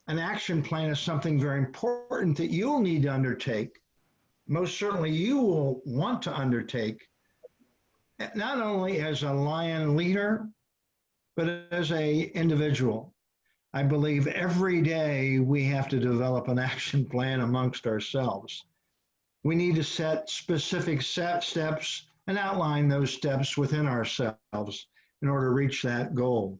An action plan is something very important that you'll need to undertake. Most certainly you will want to undertake, not only as a Lion leader, but as an individual. I believe every day we have to develop an action plan amongst ourselves. We need to set specific steps and outline those steps within ourselves. in order to reach that goal.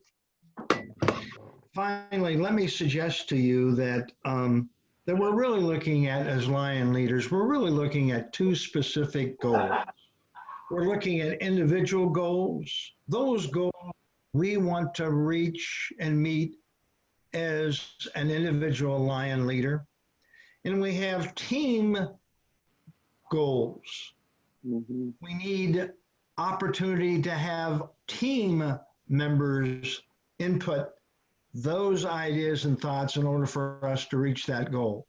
Finally, let me suggest to you that that we're really looking at, as Lion leaders, we're really looking at two specific goals. We're looking at individual goals. Those goals we want to reach and meet as an individual Lion leader. And we have team goals. We need opportunity to have team members input those ideas and thoughts in order for us to reach that goal.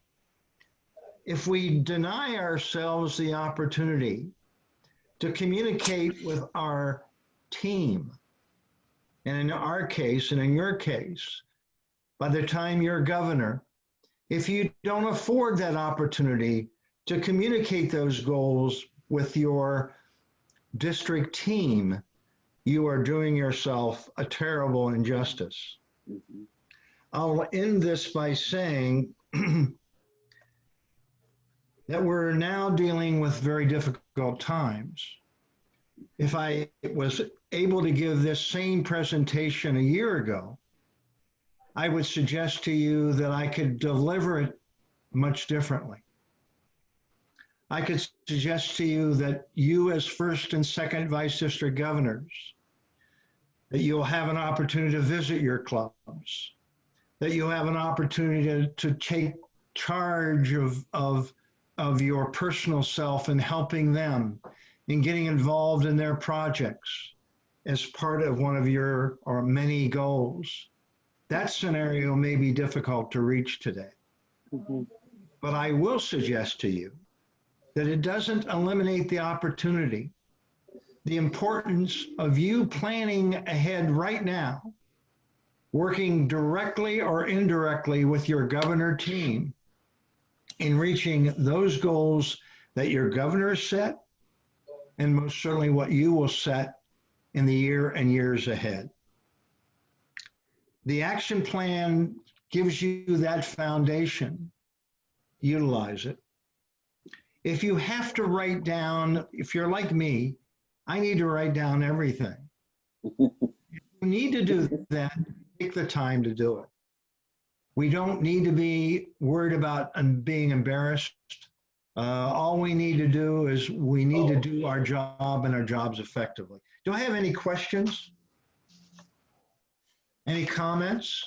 If we deny ourselves the opportunity to communicate with our team, and in our case, and in your case, by the time you're governor, if you don't afford that opportunity to communicate those goals with your district team, you are doing yourself a terrible injustice. I'll end this by saying that we're now dealing with very difficult times. If I was able to give this same presentation a year ago, I would suggest to you that I could deliver it much differently. I could suggest to you that you, as first and second vice district governors, that you'll have an opportunity to visit your clubs, that you'll have an opportunity to take charge of your personal self and helping them and getting involved in their projects as part of one of your or many goals. That scenario may be difficult to reach today. But I will suggest to you that it doesn't eliminate the opportunity, the importance of you planning ahead right now, working directly or indirectly with your governor team in reaching those goals that your governor set, and most certainly what you will set in the year and years ahead. The action plan gives you that foundation. Utilize it. If you have to write down, if you're like me, I need to write down everything. You need to do that, take the time to do it. We don't need to be worried about being embarrassed. All we need to do is we need to do our job and our jobs effectively. Do I have any questions? Any comments?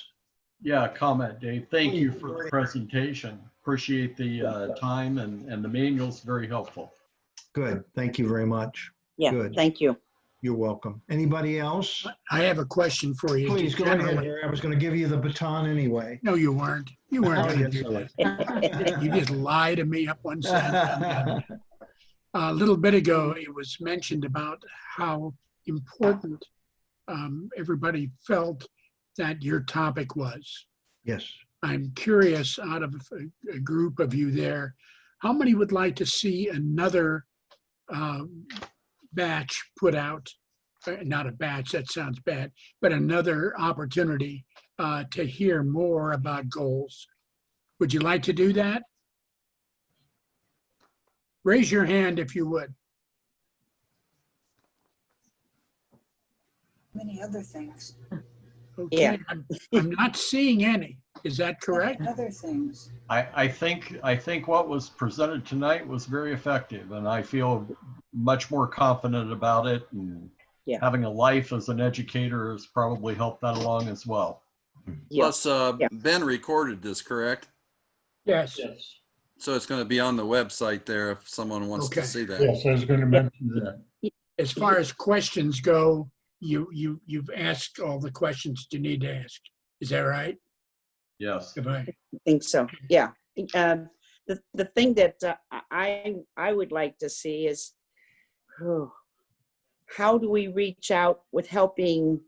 Yeah, comment, Dave. Thank you for the presentation. Appreciate the time, and the manual's very helpful. Good. Thank you very much. Yeah, Good. thank you. You're welcome. Anybody else? I have a question for you. Please go ahead, Generally- Harry. I was going to give you the baton anyway. No, you weren't. You weren't Oh, going to yes, do I that. was. You just lie to me up one side. A little bit ago, it was mentioned about how important everybody felt that your topic was. Yes. I'm curious, out of a group of you there, how many would like to see another batch put out? Not a batch, that sounds bad, but another opportunity to hear more about goals. Would you like to do that? Raise your hand if you would. Many other things. Okay, Yeah. I'm not seeing any. Is that correct? Other things. I think what was presented tonight was very effective, and I feel much more confident about it. And Yeah. having a life as an educator has probably helped that along as well. Yeah. Plus, Yeah. Ben recorded this, correct? Yes. So it's going to be on the website there if someone wants Okay. to see that. Yes, I was going to mention that. As far as questions go, you've asked all the questions you need to ask. Is that right? Yes. Goodbye. I think so, yeah. The thing that I would like to see is, how do we reach out with helping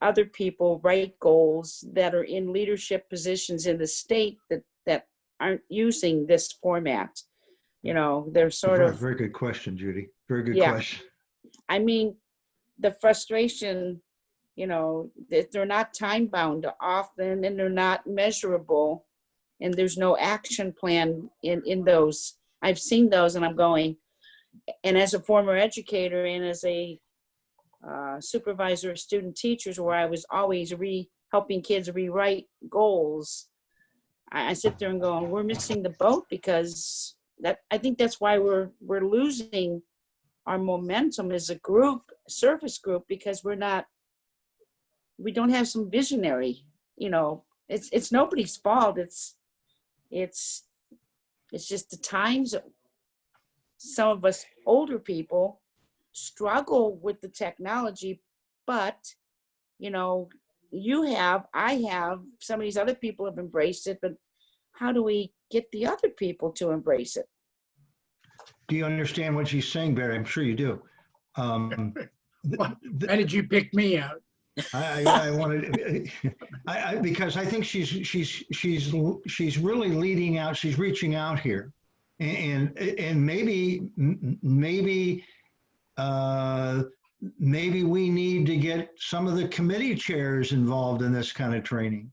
other people write goals that are in leadership positions in the state that aren't using this format? You know, they're sort of, Very good question, Judy. Very good Yeah. question. I mean, the frustration, you know, that they're not time bound often and they're not measurable, and there's no action plan in those. I've seen those and I'm going, and as a former educator and as a supervisor of student teachers, where I was always helping kids rewrite goals. I sit there and go, we're missing the boat, because I think that's why we're losing our momentum as a group, service group, because we don't have some visionary, it's nobody's fault. It's just the times that some of us older people struggle with the technology, but I have, some of these other people have embraced it, but how do we get the other people to embrace it? Do you understand what she's saying, Barry? I'm sure you do. Why did you pick me out? I wanted, because I think she's really leading out. She's reaching out here, and maybe we need to get some of the committee chairs involved in this kind of training.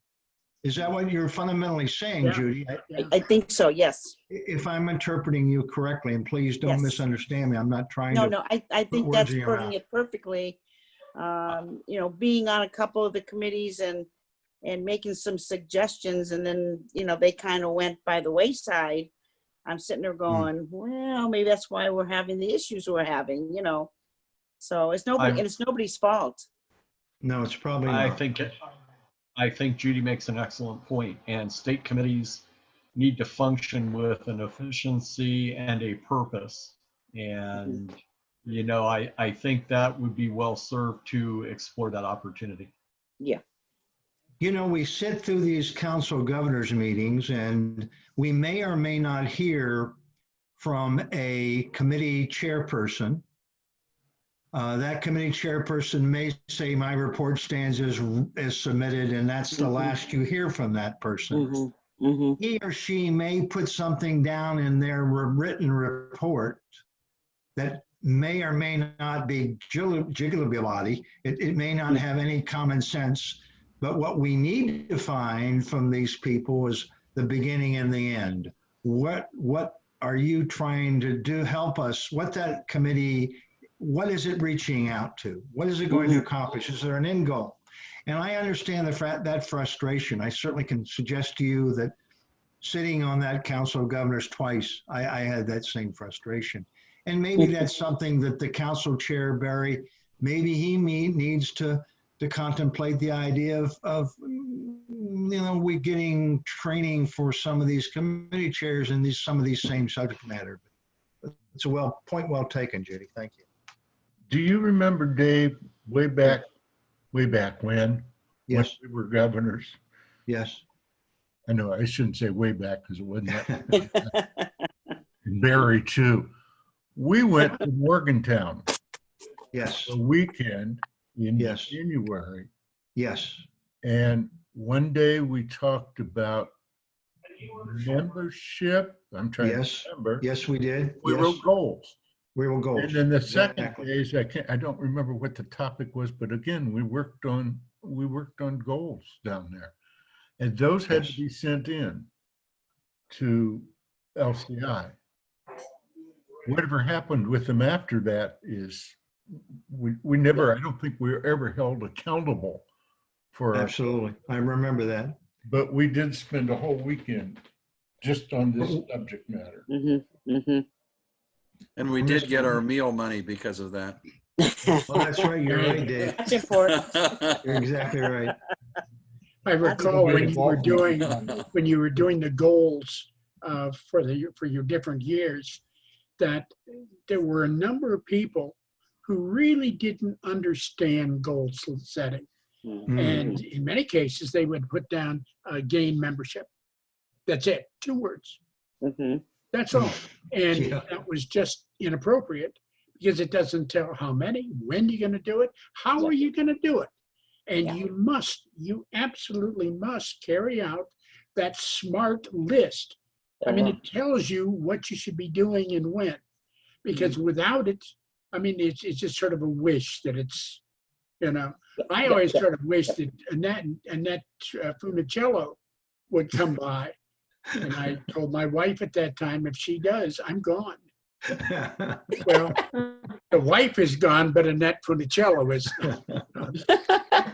Is that what you're fundamentally saying, Yeah. Judy? I think so, yes. If I'm interpreting you correctly, and please don't Yes. misunderstand me, I'm not trying No, to. I think words that's in your putting mouth. it perfectly. Being on a couple of the committees and making some suggestions, and then, they kind of went by the wayside. I'm sitting there going, well, maybe that's why we're having the issues we're having, So it's nobody's fault. No, it's probably not. I think Judy makes an excellent point, and state committees need to function with an efficiency and a purpose. And, I think that would be well served to explore that opportunity. Yeah. We sit through these council governors meetings, and we may or may not hear from a committee chairperson. That committee chairperson may say, my report stands as submitted, and that's the last you hear from that person. He or she may put something down in their written report that may or may not be jiggly. It may not have any common sense, but what we need to find from these people is the beginning and the end. What are you trying to do? Help us. What that committee, what is it reaching out to? What is it going to accomplish? Is there an end goal? And I understand that frustration. I certainly can suggest to you that sitting on that council of governors twice, I had that same frustration. And maybe that's something that the council chair, Barry, maybe he needs to contemplate the idea of we getting training for some of these committee chairs and some of these same subject matter. It's a point well taken, Judy. Thank you. Do you remember, Dave, way back when? Yes. When we were governors? Yes. I know I shouldn't say way back because it wasn't that. And Barry too. We went to Morgantown Yes. a weekend in Yes. January. Yes. And one day we talked about membership. I'm trying Yes. to remember. Yes, we did. We Yes. wrote goals. We will go. And then the second Exactly. days, I don't remember what the topic was, but again, we worked on goals down there. And those had to be sent in to LCI. Whatever happened with them after that is we never, I don't think we were ever held accountable for our, Absolutely. I remember that. but we did spend a whole weekend just on this subject matter. And we did get our meal money because of that. Well, that's right. You're right, Dave. That's important. You're exactly right. I recall when you were doing the goals for your different years, that there were a number of people who really didn't understand goal setting. And in many cases, they would put down gain membership. That's it, 2 words. That's all. And Yeah. that was just inappropriate because it doesn't tell how many, when you're going to do it, how are you going to do it. And you absolutely must carry out that SMART list. I mean, it tells you what you should be doing and when, because without it, I mean, it's just sort of a wish that it's, I always sort of wish that Annette Funicello would come by. And I told my wife at that time, if she does, I'm gone. Well, the wife is gone, but Annette Funicello is.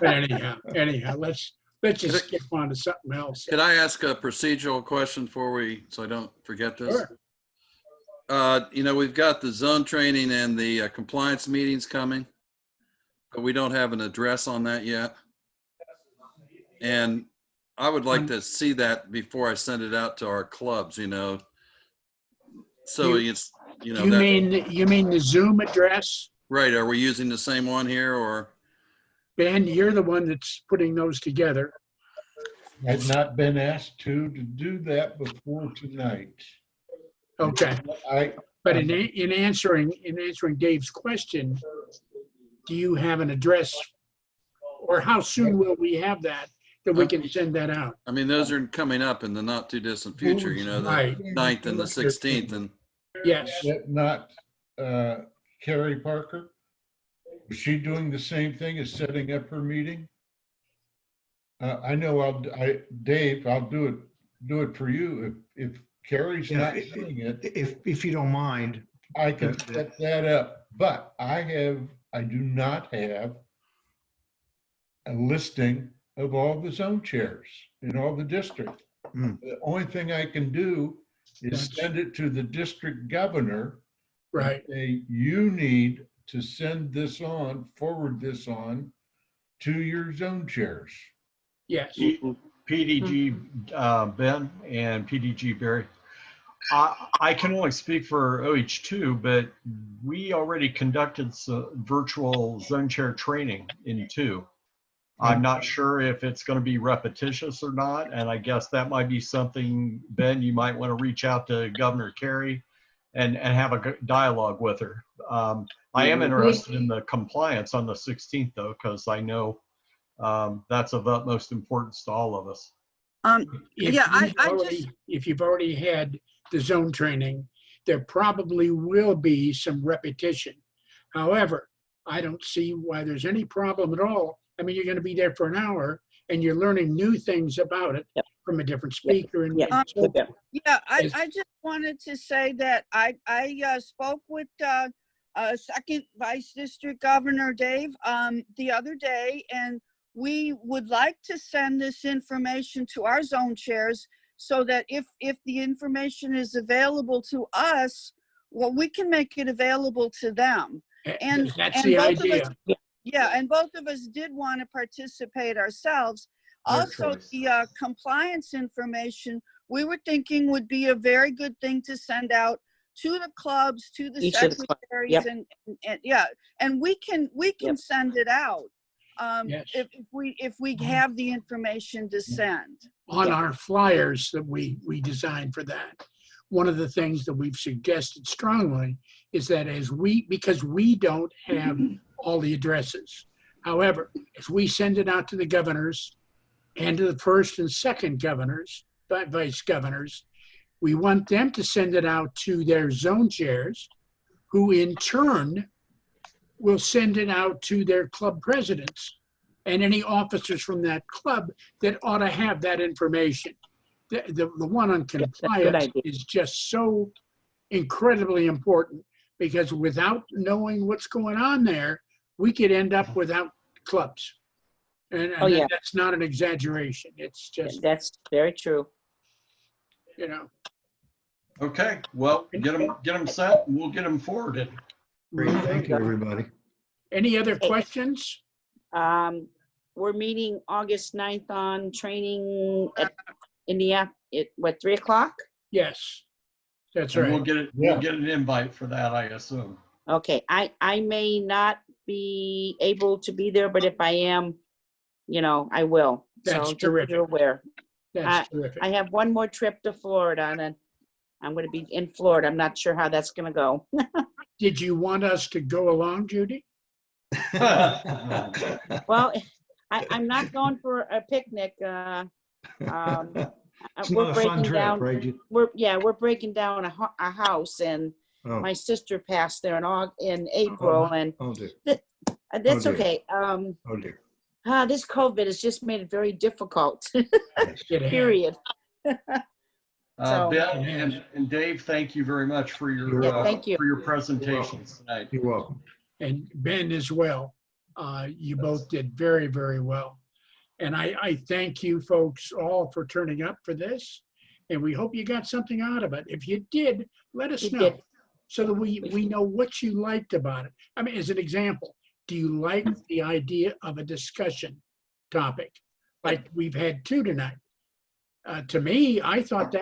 But anyhow, let's just skip on to something else. Could I ask a procedural question so I don't forget this? Sure. We've got the zone training and the compliance meetings coming, but we don't have an address on that yet. And I would like to see that before I send it out to our clubs, So it's, You mean the Zoom address? right. Are we using the same one here or? Ben, you're the one that's putting those together. I've not been asked to do that before tonight. Okay. I, But in answering Dave's question, do you have an address, or how soon will we have that we can send that out? I mean, those are coming up in the not too distant future, the Right. 9th and the 16th. And Yes. not Carrie Parker? Is she doing the same thing as setting up her meeting? I know Dave, I'll do it for you. If Carrie's Yeah, not doing it, if you don't mind. I can set that up, but I do not have a listing of all the zone chairs in all the districts. Mm. The only thing I can do is send it to the district governor. Right. And say, you need to forward this on to your zone chairs. Yes. PDG Ben and PDG Barry. I can only speak for OH2, but we already conducted some virtual zone chair training in 2. I'm not sure if it's going to be repetitious or not, and I guess that might be something, Ben, you might want to reach out to Governor Carey and have a dialogue with her. I am interested in the compliance on the 16th, though, because I know that's of utmost importance to all of us. If you've already had the zone training, there probably will be some repetition. However, I don't see why there's any problem at all. I mean, you're going to be there for an hour and you're learning new things about it from a different speaker. And so forth. I just wanted to say that I spoke with Second Vice District Governor Dave the other day, and we would like to send this information to our zone chairs so that if the information is available to us, well, we can make it available to them. And that's the idea. And both of us did want to participate ourselves. Also, the compliance information, we were thinking would be a very good thing to send out to the clubs, to the secretaries, and we can send it out if we have the information to send. On our flyers that we designed for that, one of the things that we've suggested strongly is that because we don't have all the addresses. However, if we send it out to the governors and to the first and second governors, vice governors, we want them to send it out to their zone chairs, who in turn will send it out to their club presidents and any officers from that club that ought to have that information. The one on compliance is just so incredibly important, because without knowing what's going on there, we could end up without clubs. And that's not an exaggeration. It's just, that's very true. Okay, well, get them set and we'll get them forwarded. Great, thank you, everybody. Any other questions? We're meeting August 9th on training in the 3 o'clock? Yes, that's And right. we'll get an invite for that, I assume. Okay, I may not be able to be there, but if I am, I will. That's so terrific. You're aware. That's terrific. I have one more trip to Florida, and I'm going to be in Florida. I'm not sure how that's going to go. Did you want us to go along, Judy? Well, I'm not going for a picnic. It's not a fun trip, right? We're breaking down a house, and my sister passed there in April, and that's dear. okay. Oh dear. This COVID has just made it very difficult. It has. Period. So- Ben and Dave, thank you very much for your, Yeah, thank you. for your presentations tonight. You're welcome. And Ben as well. You both did very, very well. And I thank you folks all for turning up for this. And we hope you got something out of it. If you did, let us We know did. so that we know what you liked about it. I mean, as an example, do you like the idea of a discussion topic? Like we've had two tonight. To me, I thought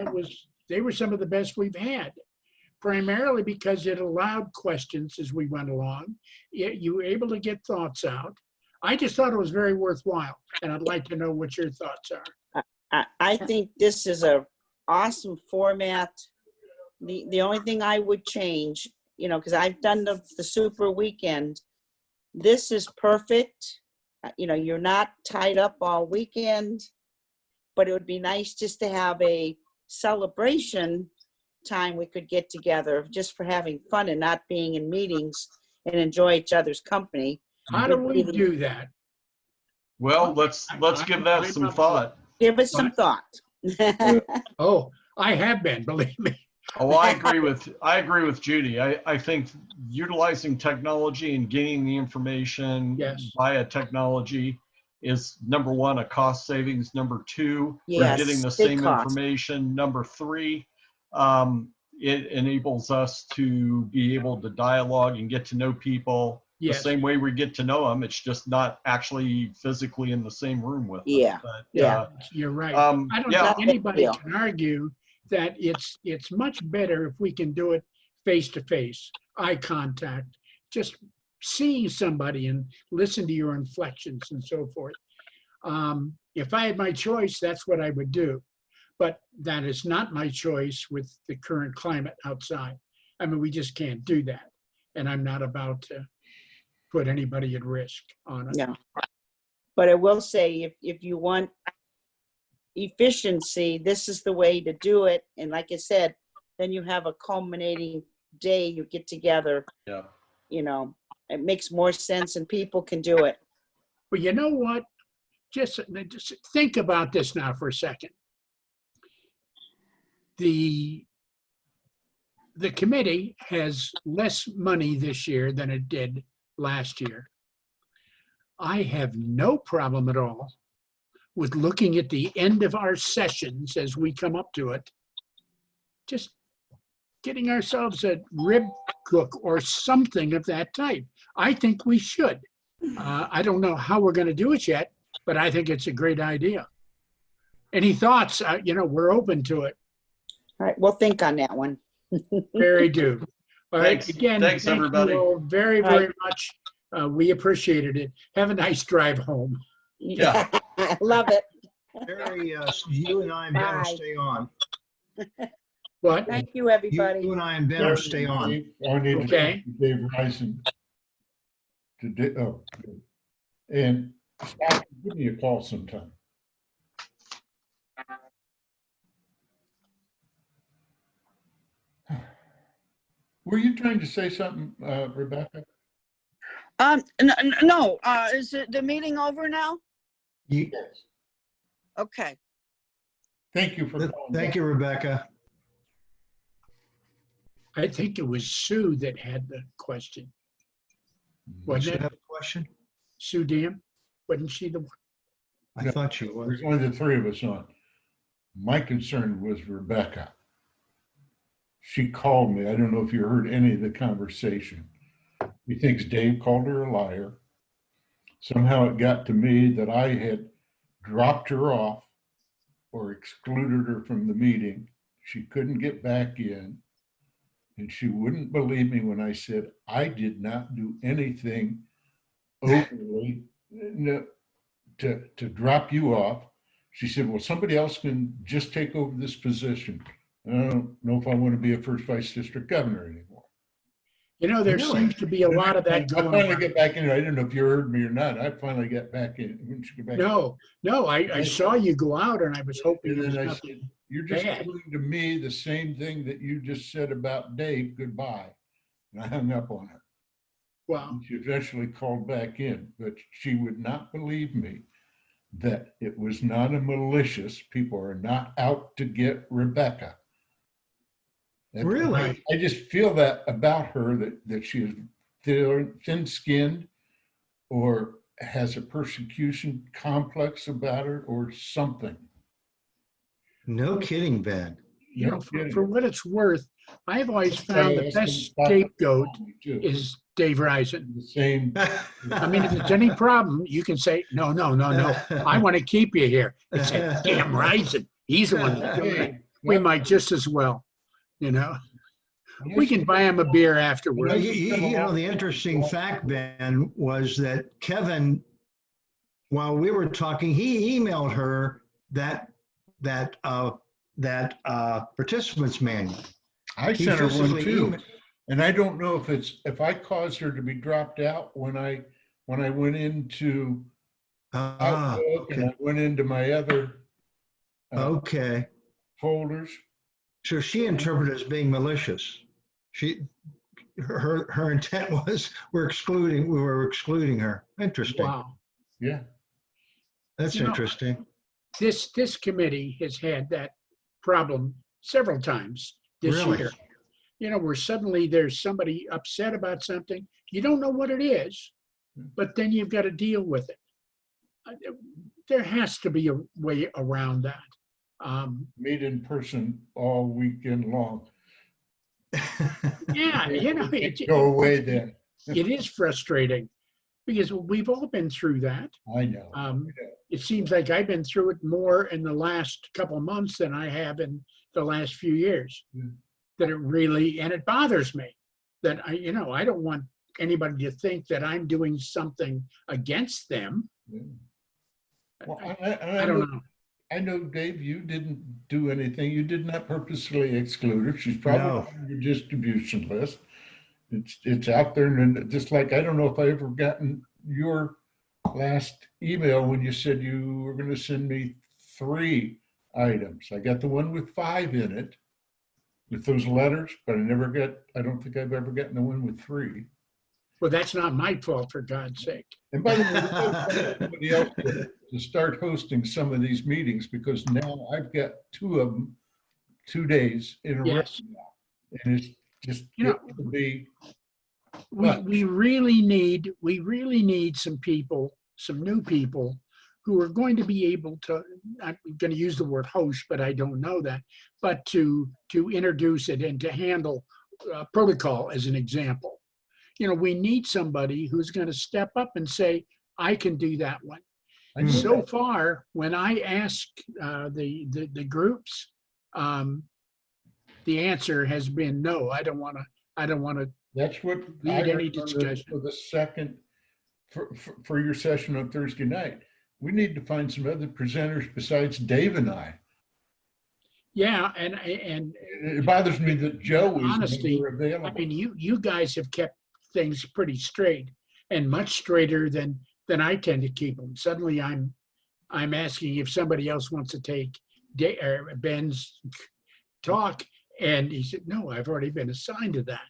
they were some of the best we've had. Primarily because it allowed questions as we went along. You were able to get thoughts out. I just thought it was very worthwhile, and I'd like to know what your thoughts are. I think this is a awesome format. The only thing I would change, because I've done the super weekend. This is perfect. You're not tied up all weekend, but it would be nice just to have a celebration time we could get together just for having fun and not being in meetings and enjoy each other's company. How do we do that? Well, let's give that some thought. Give it some thought. Oh, I have been, believe me. Oh, I agree with Judy. I think utilizing technology and gaining the information Yes. via technology is number one, a cost savings. Number two, we're Yes, getting the big same cost. information. Number three, it enables us to be able to dialogue and get to know people the Yes. same way we get to know them. It's just not actually physically in the same room with them. Yeah, But, yeah. You're right. Um, I don't yeah. think anybody Deal. can argue that it's much better if we can do it face to face, eye contact, just seeing somebody and listen to your inflections and so forth. If I had my choice, that's what I would do. But that is not my choice with the current climate outside. I mean, we just can't do that. And I'm not about to put anybody at risk on it. No. But I will say, if you want efficiency, this is the way to do it. And like I said, then you have a culminating day, you get together, Yeah. it makes more sense and people can do it. But you know what? Just think about this now for a second. The committee has less money this year than it did last year. I have no problem at all with looking at the end of our sessions as we come up to it, just getting ourselves a rib cook or something of that type. I think we should. I don't know how we're going to do it yet, but I think it's a great idea. Any thoughts? We're open to it. All right, we'll think on that one. Very do. All right. Thanks. Again, Thanks, thank everybody. you all very, All right. very much. We appreciated it. Have a nice drive home. Yeah. I love it. Terry, you and I and Ben will Bye. stay on. What? Thank you, everybody. You and I and Ben will stay on. I need to Okay. talk to Dave Rison. Good. And Scott, give me a call sometime. Were you trying to say something, Rebecca? No, is the meeting over now? You- Okay. Thank you for calling. Thank you, Rebecca. I think it was Sue that had the question. You Wasn't it? have a question? Sue Dam? Wasn't she the one? I thought you was. There's only the three of us on. My concern was Rebecca. She called me. I don't know if you heard any of the conversation. He thinks Dave called her a liar. Somehow it got to me that I had dropped her off or excluded her from the meeting. She couldn't get back in. And she wouldn't believe me when I said, I did not do anything overly to drop you off. She said, well, somebody else can just take over this position. I don't know if I want to be a first vice district governor anymore. There Really? seems to be a lot of that I going finally on. get back in. I don't know if you heard me or not. I finally got back in. When she got back No, I saw you go out and I was hoping And it was then I nothing. said, you're just bad. doing to me the same thing that you just said about Dave, goodbye. And I hung up on her. Well, And she eventually called back in, but she would not believe me that it was not a malicious, people are not out to get Rebecca. And Really? I just feel that about her, that she is thin-skinned or has a persecution complex about her or something. No kidding, Ben. You know, No for kidding. what it's worth, I've always found the best scapegoat is Dave Risen. The same. I mean, if there's any problem, you can say, no, I want to keep you here. It's that damn Risen. He's the one that's doing it. We might just as well, you know. We can buy him a beer Well, afterwards. you know, the interesting fact, Ben, was that Kevin, while we were talking, he emailed her that participants manual. I He sent her one physically too. And I don't know if I caused her to be dropped out when I went into Outlook and Okay. I went into my other Okay. folders. So she interpreted it as being malicious. Her intent was we were excluding her. Interesting. Wow. Yeah. That's You know, interesting. This committee has had that problem several times this Really? year. You know, where suddenly there's somebody upset about something. You don't know what it is, but then you've got to deal with it. There has to be a way around that. Meet in person all weekend long. Yeah, you know, Go away then. it is frustrating because we've all been through that. I know. It seems like I've been through it more in the last couple of months than I have in the last few years. Yeah. That it really, and it bothers me that I don't want anybody to think that I'm doing something against them. Yeah. Well, I don't know. I know, Dave, you didn't do anything. You did not purposely exclude her. She's probably No. on your distribution list. It's out there, and just like, I don't know if I ever gotten your last email when you said you were going to send me 3 items. I got the one with 5 in it with those letters, but I don't think I've ever gotten the one with 3. Well, that's not my fault, for God's sake. And by the way, we've got to find somebody else to start hosting some of these meetings, because now I've got 2 of them 2 days in a row Yes. now. And it's just You know, getting to be, We really need some people, some new people who are going to be able to, I'm going to use the word host, but I don't know that, but to introduce it and to handle protocol as an example. You know, we need somebody who's going to step up and say, I can do that one. I know So that. far, when I ask the groups, the answer has been no. I don't want to. That's what Lead I any heard discussion. for the second, for your session on Thursday night. We need to find some other presenters besides Dave and I. Yeah, and It bothers me that Joe is Honesty, never available. I mean, you guys have kept things pretty straight and much straighter than I tend to keep them. Suddenly, I'm asking if somebody else wants to take Ben's talk, and he said, "No, I've already been assigned to that."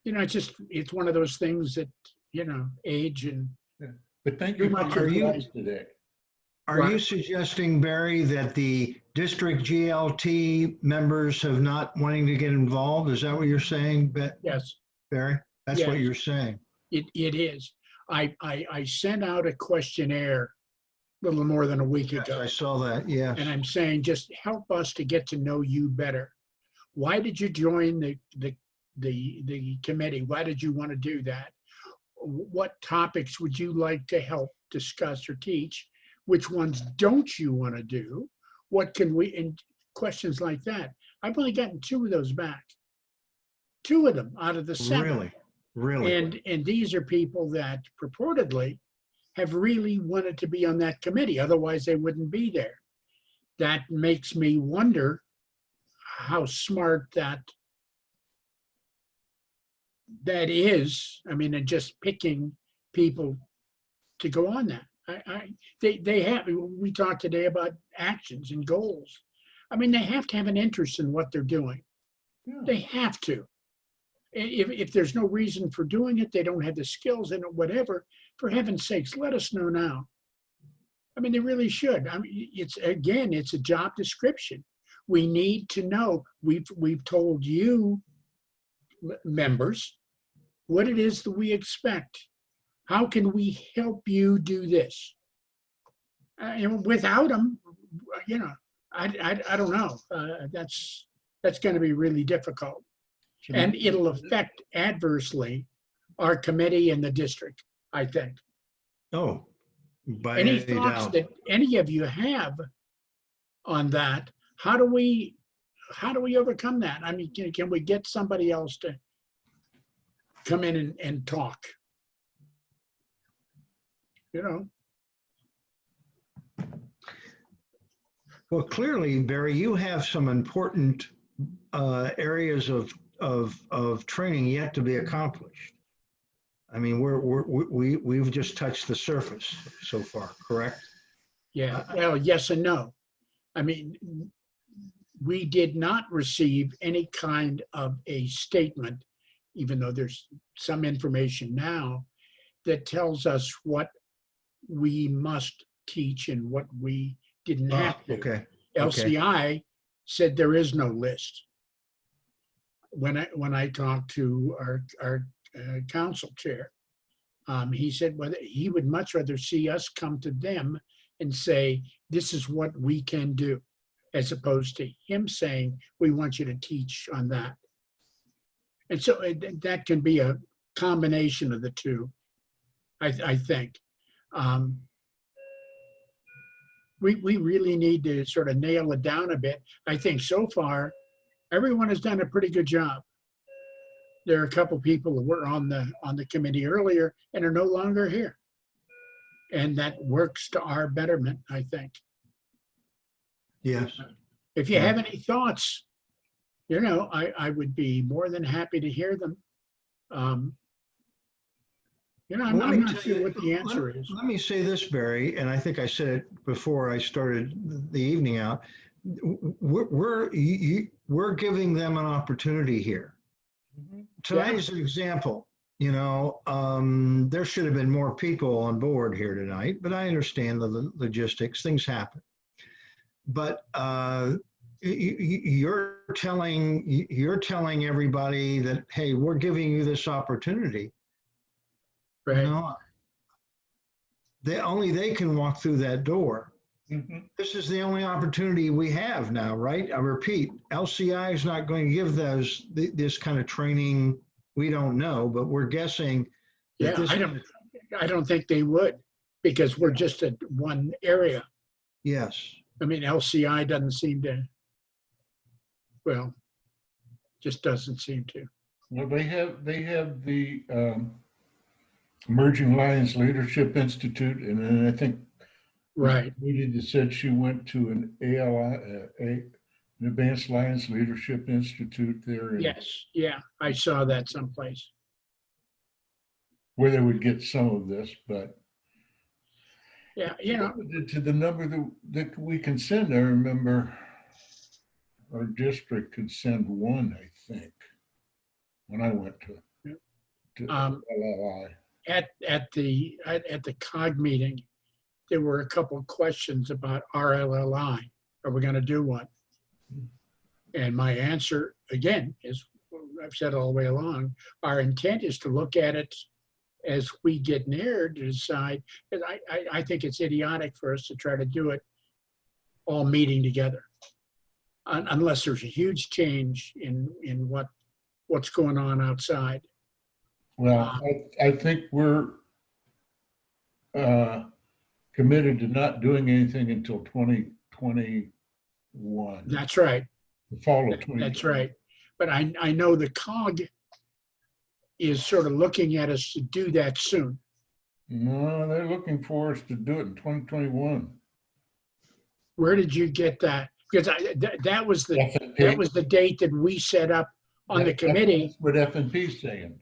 You know, it's one of those things that, you know, age and But thank you for Are your you- advice today. Are you suggesting, Barry, that the district GLT members have not wanting to get involved? Is that what you're saying, yes. Barry? That's what Yes. you're saying. It is. I sent out a questionnaire a little more than a week Yes, ago, I saw that, yes. and I'm saying, just help us to get to know you better. Why did you join the committee? Why did you want to do that? What topics would you like to help discuss or teach? Which ones don't you want to do? What can we, and questions like that. I've only gotten 2 of those back. 2 of them out of the 7. Really? And these are people that purportedly have really wanted to be on that committee. Otherwise, they wouldn't be there. That makes me wonder how smart that is. I mean, and just picking people to go on that. They have. We talked today about actions and goals. I mean, they have to have an interest in what they're doing. Yeah. They have to. If there's no reason for doing it, they don't have the skills in it, whatever, for heaven's sakes, let us know now. I mean, they really should. I mean, it's a job description. we need to know, we've told you members what it is that we expect. How can we help you do this? And without them, you know, I don't know. That's going to be really difficult. And it'll affect adversely our committee and the district, I think. Oh, by Any any thoughts doubt. that any of you have on that? How do we overcome that? I mean, can we get somebody else to come in and talk? You know, Well, clearly, Barry, you have some important areas of training yet to be accomplished. I mean, we've just touched the surface so far, correct? yeah, well, yes and no. I mean, we did not receive any kind of a statement, even though there's some information now that tells us what we must teach and what we didn't have to. Okay. LCI said there is no list. When I talked to our council chair, he said whether he would much rather see us come to them and say, this is what we can do, as opposed to him saying, we want you to teach on that. And so that can be a combination of the two, I think. We really need to sort of nail it down a bit. I think so far, everyone has done a pretty good job. There are a couple people who were on the committee earlier and are no longer here. And that works to our betterment, I think. Yes. If you have any thoughts, you know, I would be more than happy to hear them. You know, I'm Well, let me not tell sure you- what the answer is. Let me say this, Barry, and I think I said it before I started the evening out. We're giving them an opportunity here. Tonight is an example. You know, there should have been more people on board here tonight, but I understand the logistics. Things happen. But you're telling everybody that, hey, we're giving you this opportunity. You Right. know, only they can walk through that door. Mhm. This is the only opportunity we have now, right? I repeat, LCI is not going to give this kind of training. We don't know, but we're guessing that Yeah, this. I don't think they would, because we're just at one area. Yes. I mean, LCI doesn't seem to, well, just doesn't seem to. Well, they have the Emerging Lions Leadership Institute, and then I think Right. Media said she went to an ALI, an Advanced Lions Leadership Institute there. Yes, yeah, I saw that someplace. Where they would get some of this, but Yeah, you know, to the number that we can send, I remember our district could send one, I think, when I went to LLI. at the COG meeting, there were a couple of questions about RLLI. Are we going to do one? And my answer, again, is I've said all the way along, our intent is to look at it as we get near to decide, because I think it's idiotic for us to try to do it all meeting together. Unless there's a huge change in what's going on outside. Well, I think we're committed to not doing anything until 2021. That's right. The fall of 2020. That's right. But I know the COG is sort of looking at us to do that soon. No, they're looking for us to do it in 2021. Where did you get that? Because that was the date that we set up on the committee. That's what F&P's saying.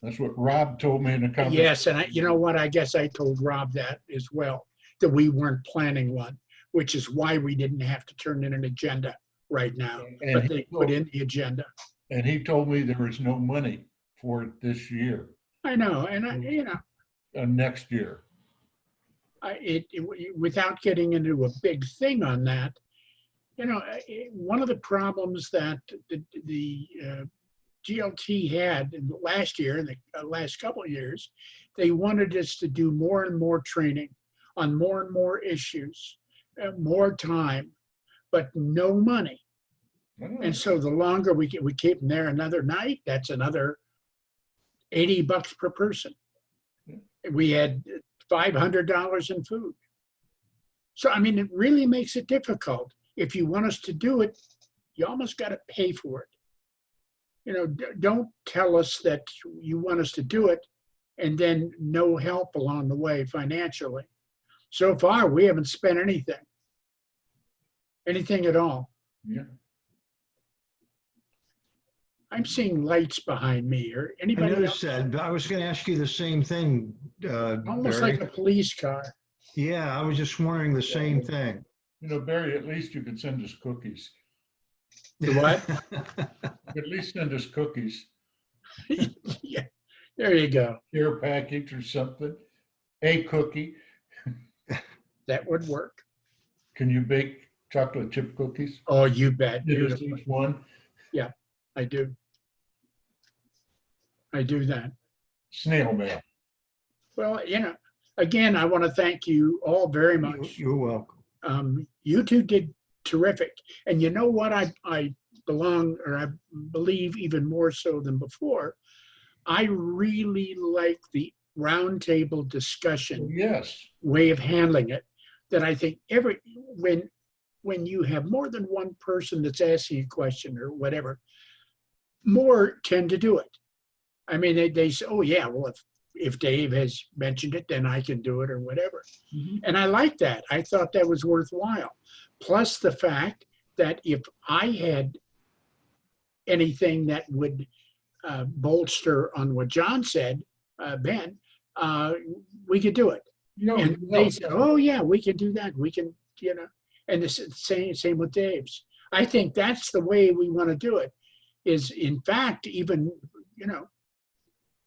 That's what Rob told me in the conversation. Yes, and you know what? I guess I told Rob that as well, that we weren't planning one, which is why we didn't have to turn in an agenda right now. And But he they put in the agenda. And he told me there was no money for it this year, I know, and you know, next year. without getting into a big thing on that, you know, one of the problems that the GLT had in the last year, in the last couple of years, they wanted us to do more and more training on more and more issues, more time, but no money. And so the longer we keep them there another night, that's another $80 per person. We had $500 in food. So, I mean, it really makes it difficult. If you want us to do it, you almost got to pay for it. You know, don't tell us that you want us to do it and then no help along the way financially. So far, we haven't spent anything at all. Yeah. I'm seeing lights behind me, or I anybody noticed else? that, but I was going to ask you the same thing, Almost Barry. like a police car. Yeah, I was just wondering the same thing. You know, Barry, at least you could send us cookies. The what? At least send us cookies, Yeah, there you go. care package or something. A cookie. That would work. Can you bake chocolate chip cookies? Oh, you bet. Give us Beautiful. each one. I do. I do that. Snail mail. Well, you know, again, I want to thank you all very much. You're welcome. You two did terrific. And you know what? I believe even more so than before. I really like the roundtable discussion Yes. way of handling it. That I think when you have more than one person that's asking a question or whatever, more tend to do it. I mean, they say, oh yeah, well, if Dave has mentioned it, then I can do it or whatever. Mhm. And I like that. I thought that was worthwhile. Plus the fact that if I had anything that would bolster on what John said, Ben, we could do it. No, And they said, oh yeah, we can do that. We can, you know, and the same with Dave's. I think that's the way we want to do it, is in fact, even, you know,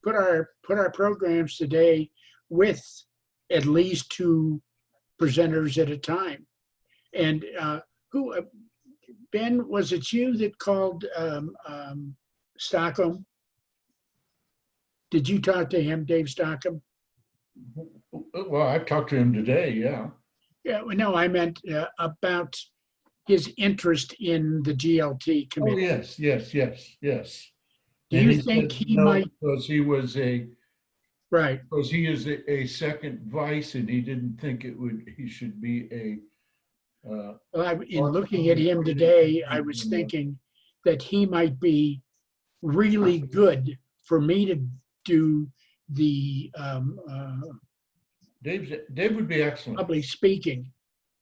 put our programs today with at least 2 presenters at a time. And Ben, was it you that called Stockholm? Did you talk to him, Dave Stockholm? Well, I talked to him today, yeah. Yeah, well, no, I meant about his interest in the GLT Oh, committee. yes. Do And you he think said he no, might, because he was right, because he is a second vice and he didn't think he should be a, well, in looking at him today, I was thinking that he might be really good for me to do the Dave would be excellent. public speaking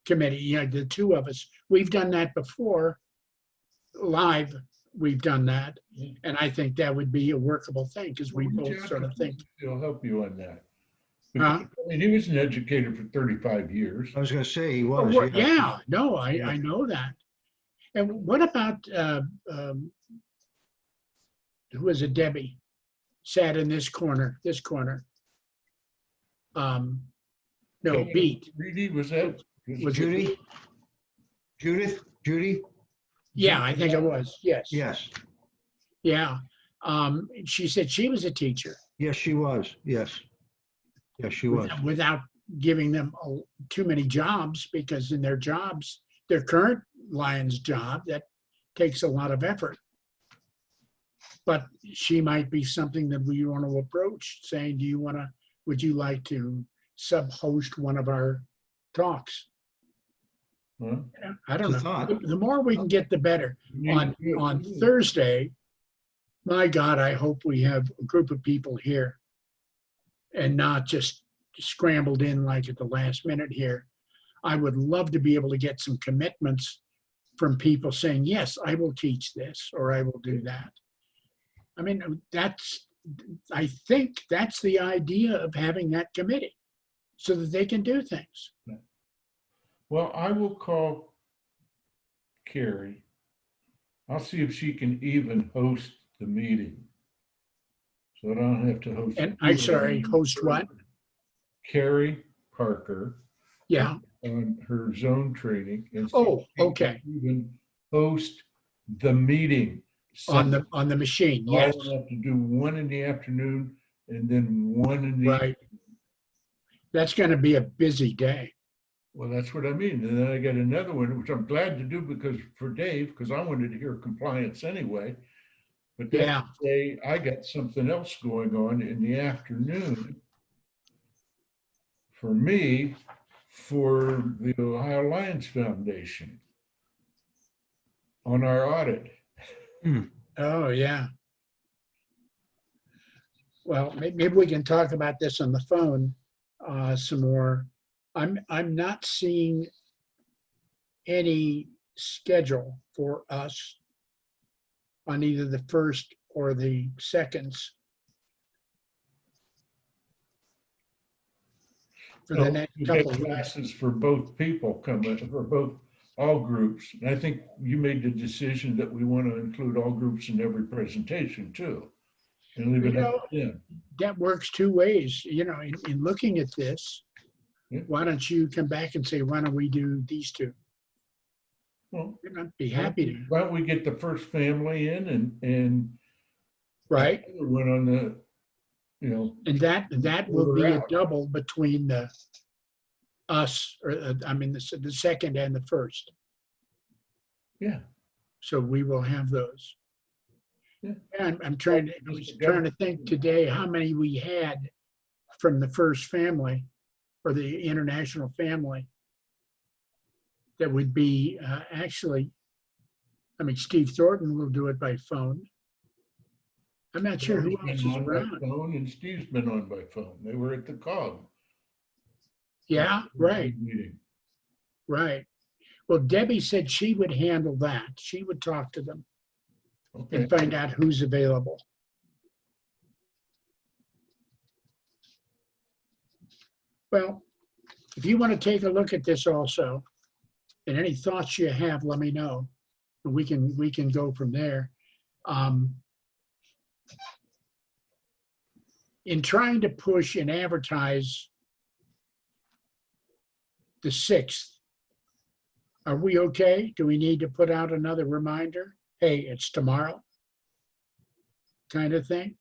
committee, you know, the 2 of us. We've done that before, live, we've done that. Yeah. And I think that would be a workable thing, because we Well, both Jack, sort of think, He'll help you on that. Huh? I mean, he was an educator for 35 years. I was going to say he was. well, yeah, no, I Yeah. know that. And what about, who was it, Debbie? Sat in this corner. No, Beat. Reedy, was that? Was it Judy? Beat? Judy? Yeah, I think it was, yes. Yes. Yeah. She said she was a teacher. Yes, she was. Yes. Yes, she was. Without giving them too many jobs, because in their jobs, their current Lions job, that takes a lot of effort. But she might be something that we want to approach, saying, would you like to sub-host one of our talks? Huh? I don't It's a know. thought. The more we can get, the better. On Thursday, my God, I hope we have a group of people here and not just scrambled in like at the last minute here. I would love to be able to get some commitments from people saying, yes, I will teach this, or I will do that. I mean, I think that's the idea of having that committee, so that they can do things. Well, I will call Carrie. I'll see if she can even host the meeting. So I don't have to host. And I'm sorry, host what? Carrie Parker. Yeah, on her zone training. And she Oh, can't okay. Even host the meeting. On the machine, yes, I'll have to do one in the afternoon and then one in the. right. That's gonna be a busy day. Well, that's what I mean. And then I got another one, which I'm glad to do because for Dave, because I wanted to hear compliance anyway. But that Yeah. day I got something else going on in the afternoon for me, for the Ohio Lions Foundation on our audit. Oh, yeah. Well, maybe we can talk about this on the phone some more. I'm not seeing any schedule for us on either the first or the seconds for the So next you get couple of weeks. classes for both people coming, for both, all groups. And I think you made the decision that we want to include all groups in every presentation too. And leave it up to them. That works two ways, you know, in looking at this. Yeah. Why don't you come back and say, why don't we do these two? Well, I'd be happy to, why don't we get the first family in and right? the other one on the, you know, And that will be a Out. double between us, or I mean, the second and the first. yeah. So we will have those. Yeah. And I was trying to think today how many we had from the first family or the international family that would be actually, I mean, Steve Thornton will do it by phone. I'm not sure who Barry's else been is on by around. phone and Steve's been on by phone. They were at the COG. Yeah, right, Meeting. right. Well, Debbie said she would handle that. She would talk to them Okay. and find out who's available. Well, if you want to take a look at this also, and any thoughts you have, let me know. And we can go from there. In trying to push and advertise the 6th, are we okay? Do we need to put out another reminder? Hey, it's tomorrow, kind of thing?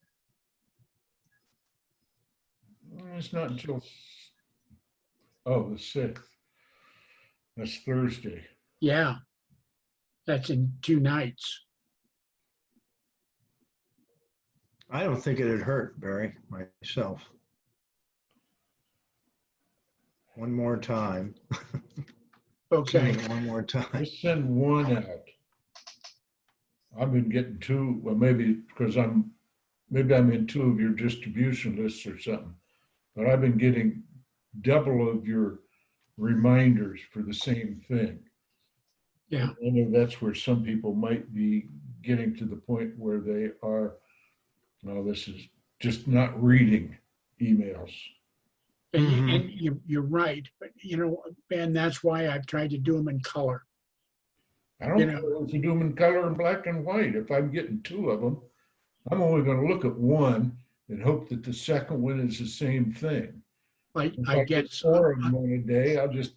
It's not until, oh, the 6th. That's Thursday. Yeah, that's in 2 nights. I don't think it'd hurt, Barry, myself. One more time. Okay, One more time. Just send one out. I've been getting 2, well, maybe because maybe I'm in 2 of your distribution lists or something. But I've been getting double of your reminders for the same thing. yeah. I know that's where some people might be getting to the point where they are, well, this is just not reading emails. And you're right, but you know, Ben, that's why I've tried to do them in color. I don't You care know. if you do them in color and black and white. If I'm getting 2 of them, I'm only going to look at one and hope that the second one is the same thing. Like If I get 4 of them on a day, I'll just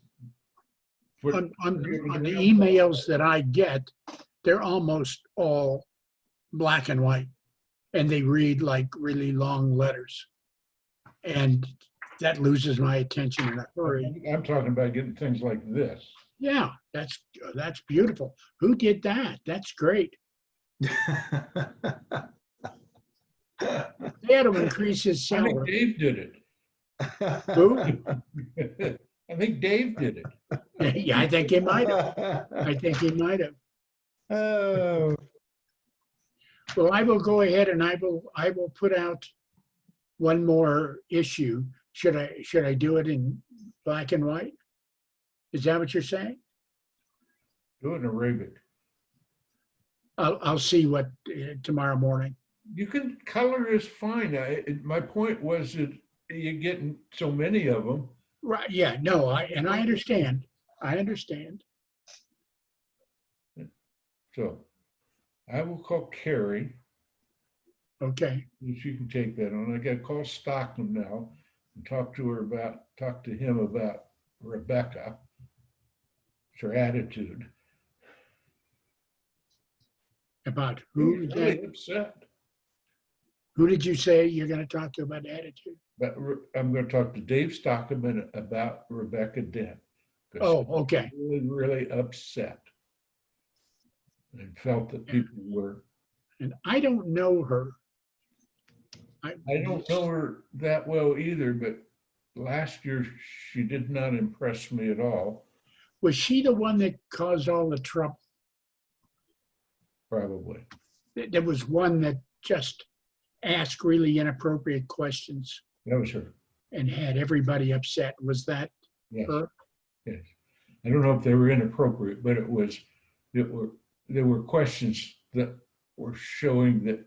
put. on the emails that I get, they're almost all black and white, and they read like really long letters, and that loses my attention in a hurry. I'm talking about getting things like this. Yeah, that's beautiful. Who did that? That's great. They had to increase his I think salary. Dave did it. Who? I think Dave did it. Yeah, I think he might have. I think he might have. Oh, Well, I will go ahead and I will put out one more issue. Should I do it in black and white? Is that what you're saying? Do it in Arabic. I'll see what tomorrow morning. You can, color is fine. My point was that you're getting so many of them. Right, yeah, no, I understand. I understand. So I will call Carrie. Okay, She can take that on. I got to call Stockton now and talk to him about Rebecca. her attitude. About She who? was really upset. Who did you say you're going to talk to about attitude? But I'm going to talk to Dave Stockerman about Rebecca Dent. 'cause Oh, she was okay. Really, really upset. And felt that people were, And I don't know her. I don't know her that well either, but last year she did not impress me at all, Was she the one that caused all the trouble? probably. There was one that just asked really inappropriate questions That was her. and had everybody upset. Was that Yes, her? yes. I don't know if they were inappropriate, but there were questions that were showing that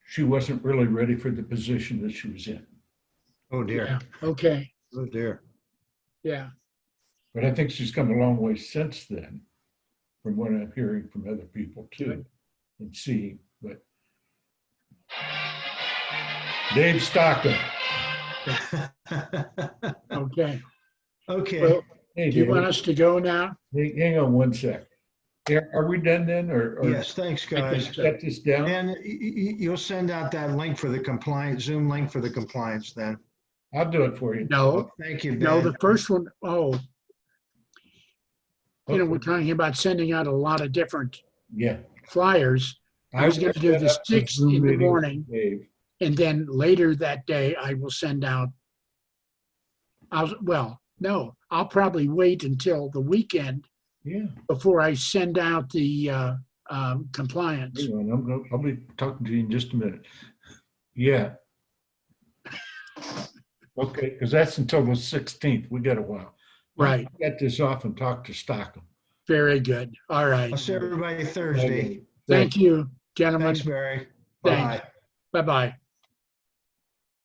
she wasn't really ready for the position that she was in. Oh dear. Yeah. Okay. Oh dear. Yeah. But I think she's come a long way since then, from what I'm hearing from other people too, and seeing, but. Dave Stocker. Okay. Okay. Well, Hey, do you Dave, want us to go now? hang on one sec. Are we done then, or? Yes, thanks, I think guys. so. Set this down? And you'll send out that link for the compliance, Zoom link for the compliance then. I'll do it for you. No, Thank you, no, Ben. the first one, oh, we're talking about sending out a lot of different Yeah. flyers. I was will gonna do set the up some 6th Zoom in the meetings with morning. Dave. And then later that day, I will send out, I'll probably wait until the weekend Yeah. before I send out the compliance. Hang on, I'll be talking to you in just a minute. Yeah. Okay, because that's until the 16th. We got a while. Right. Get this off and talk to Stockham. Very good. All right. I'll see everybody Thursday. Thank you, gentlemen. Thanks, Barry. Thanks. Bye. Bye-bye.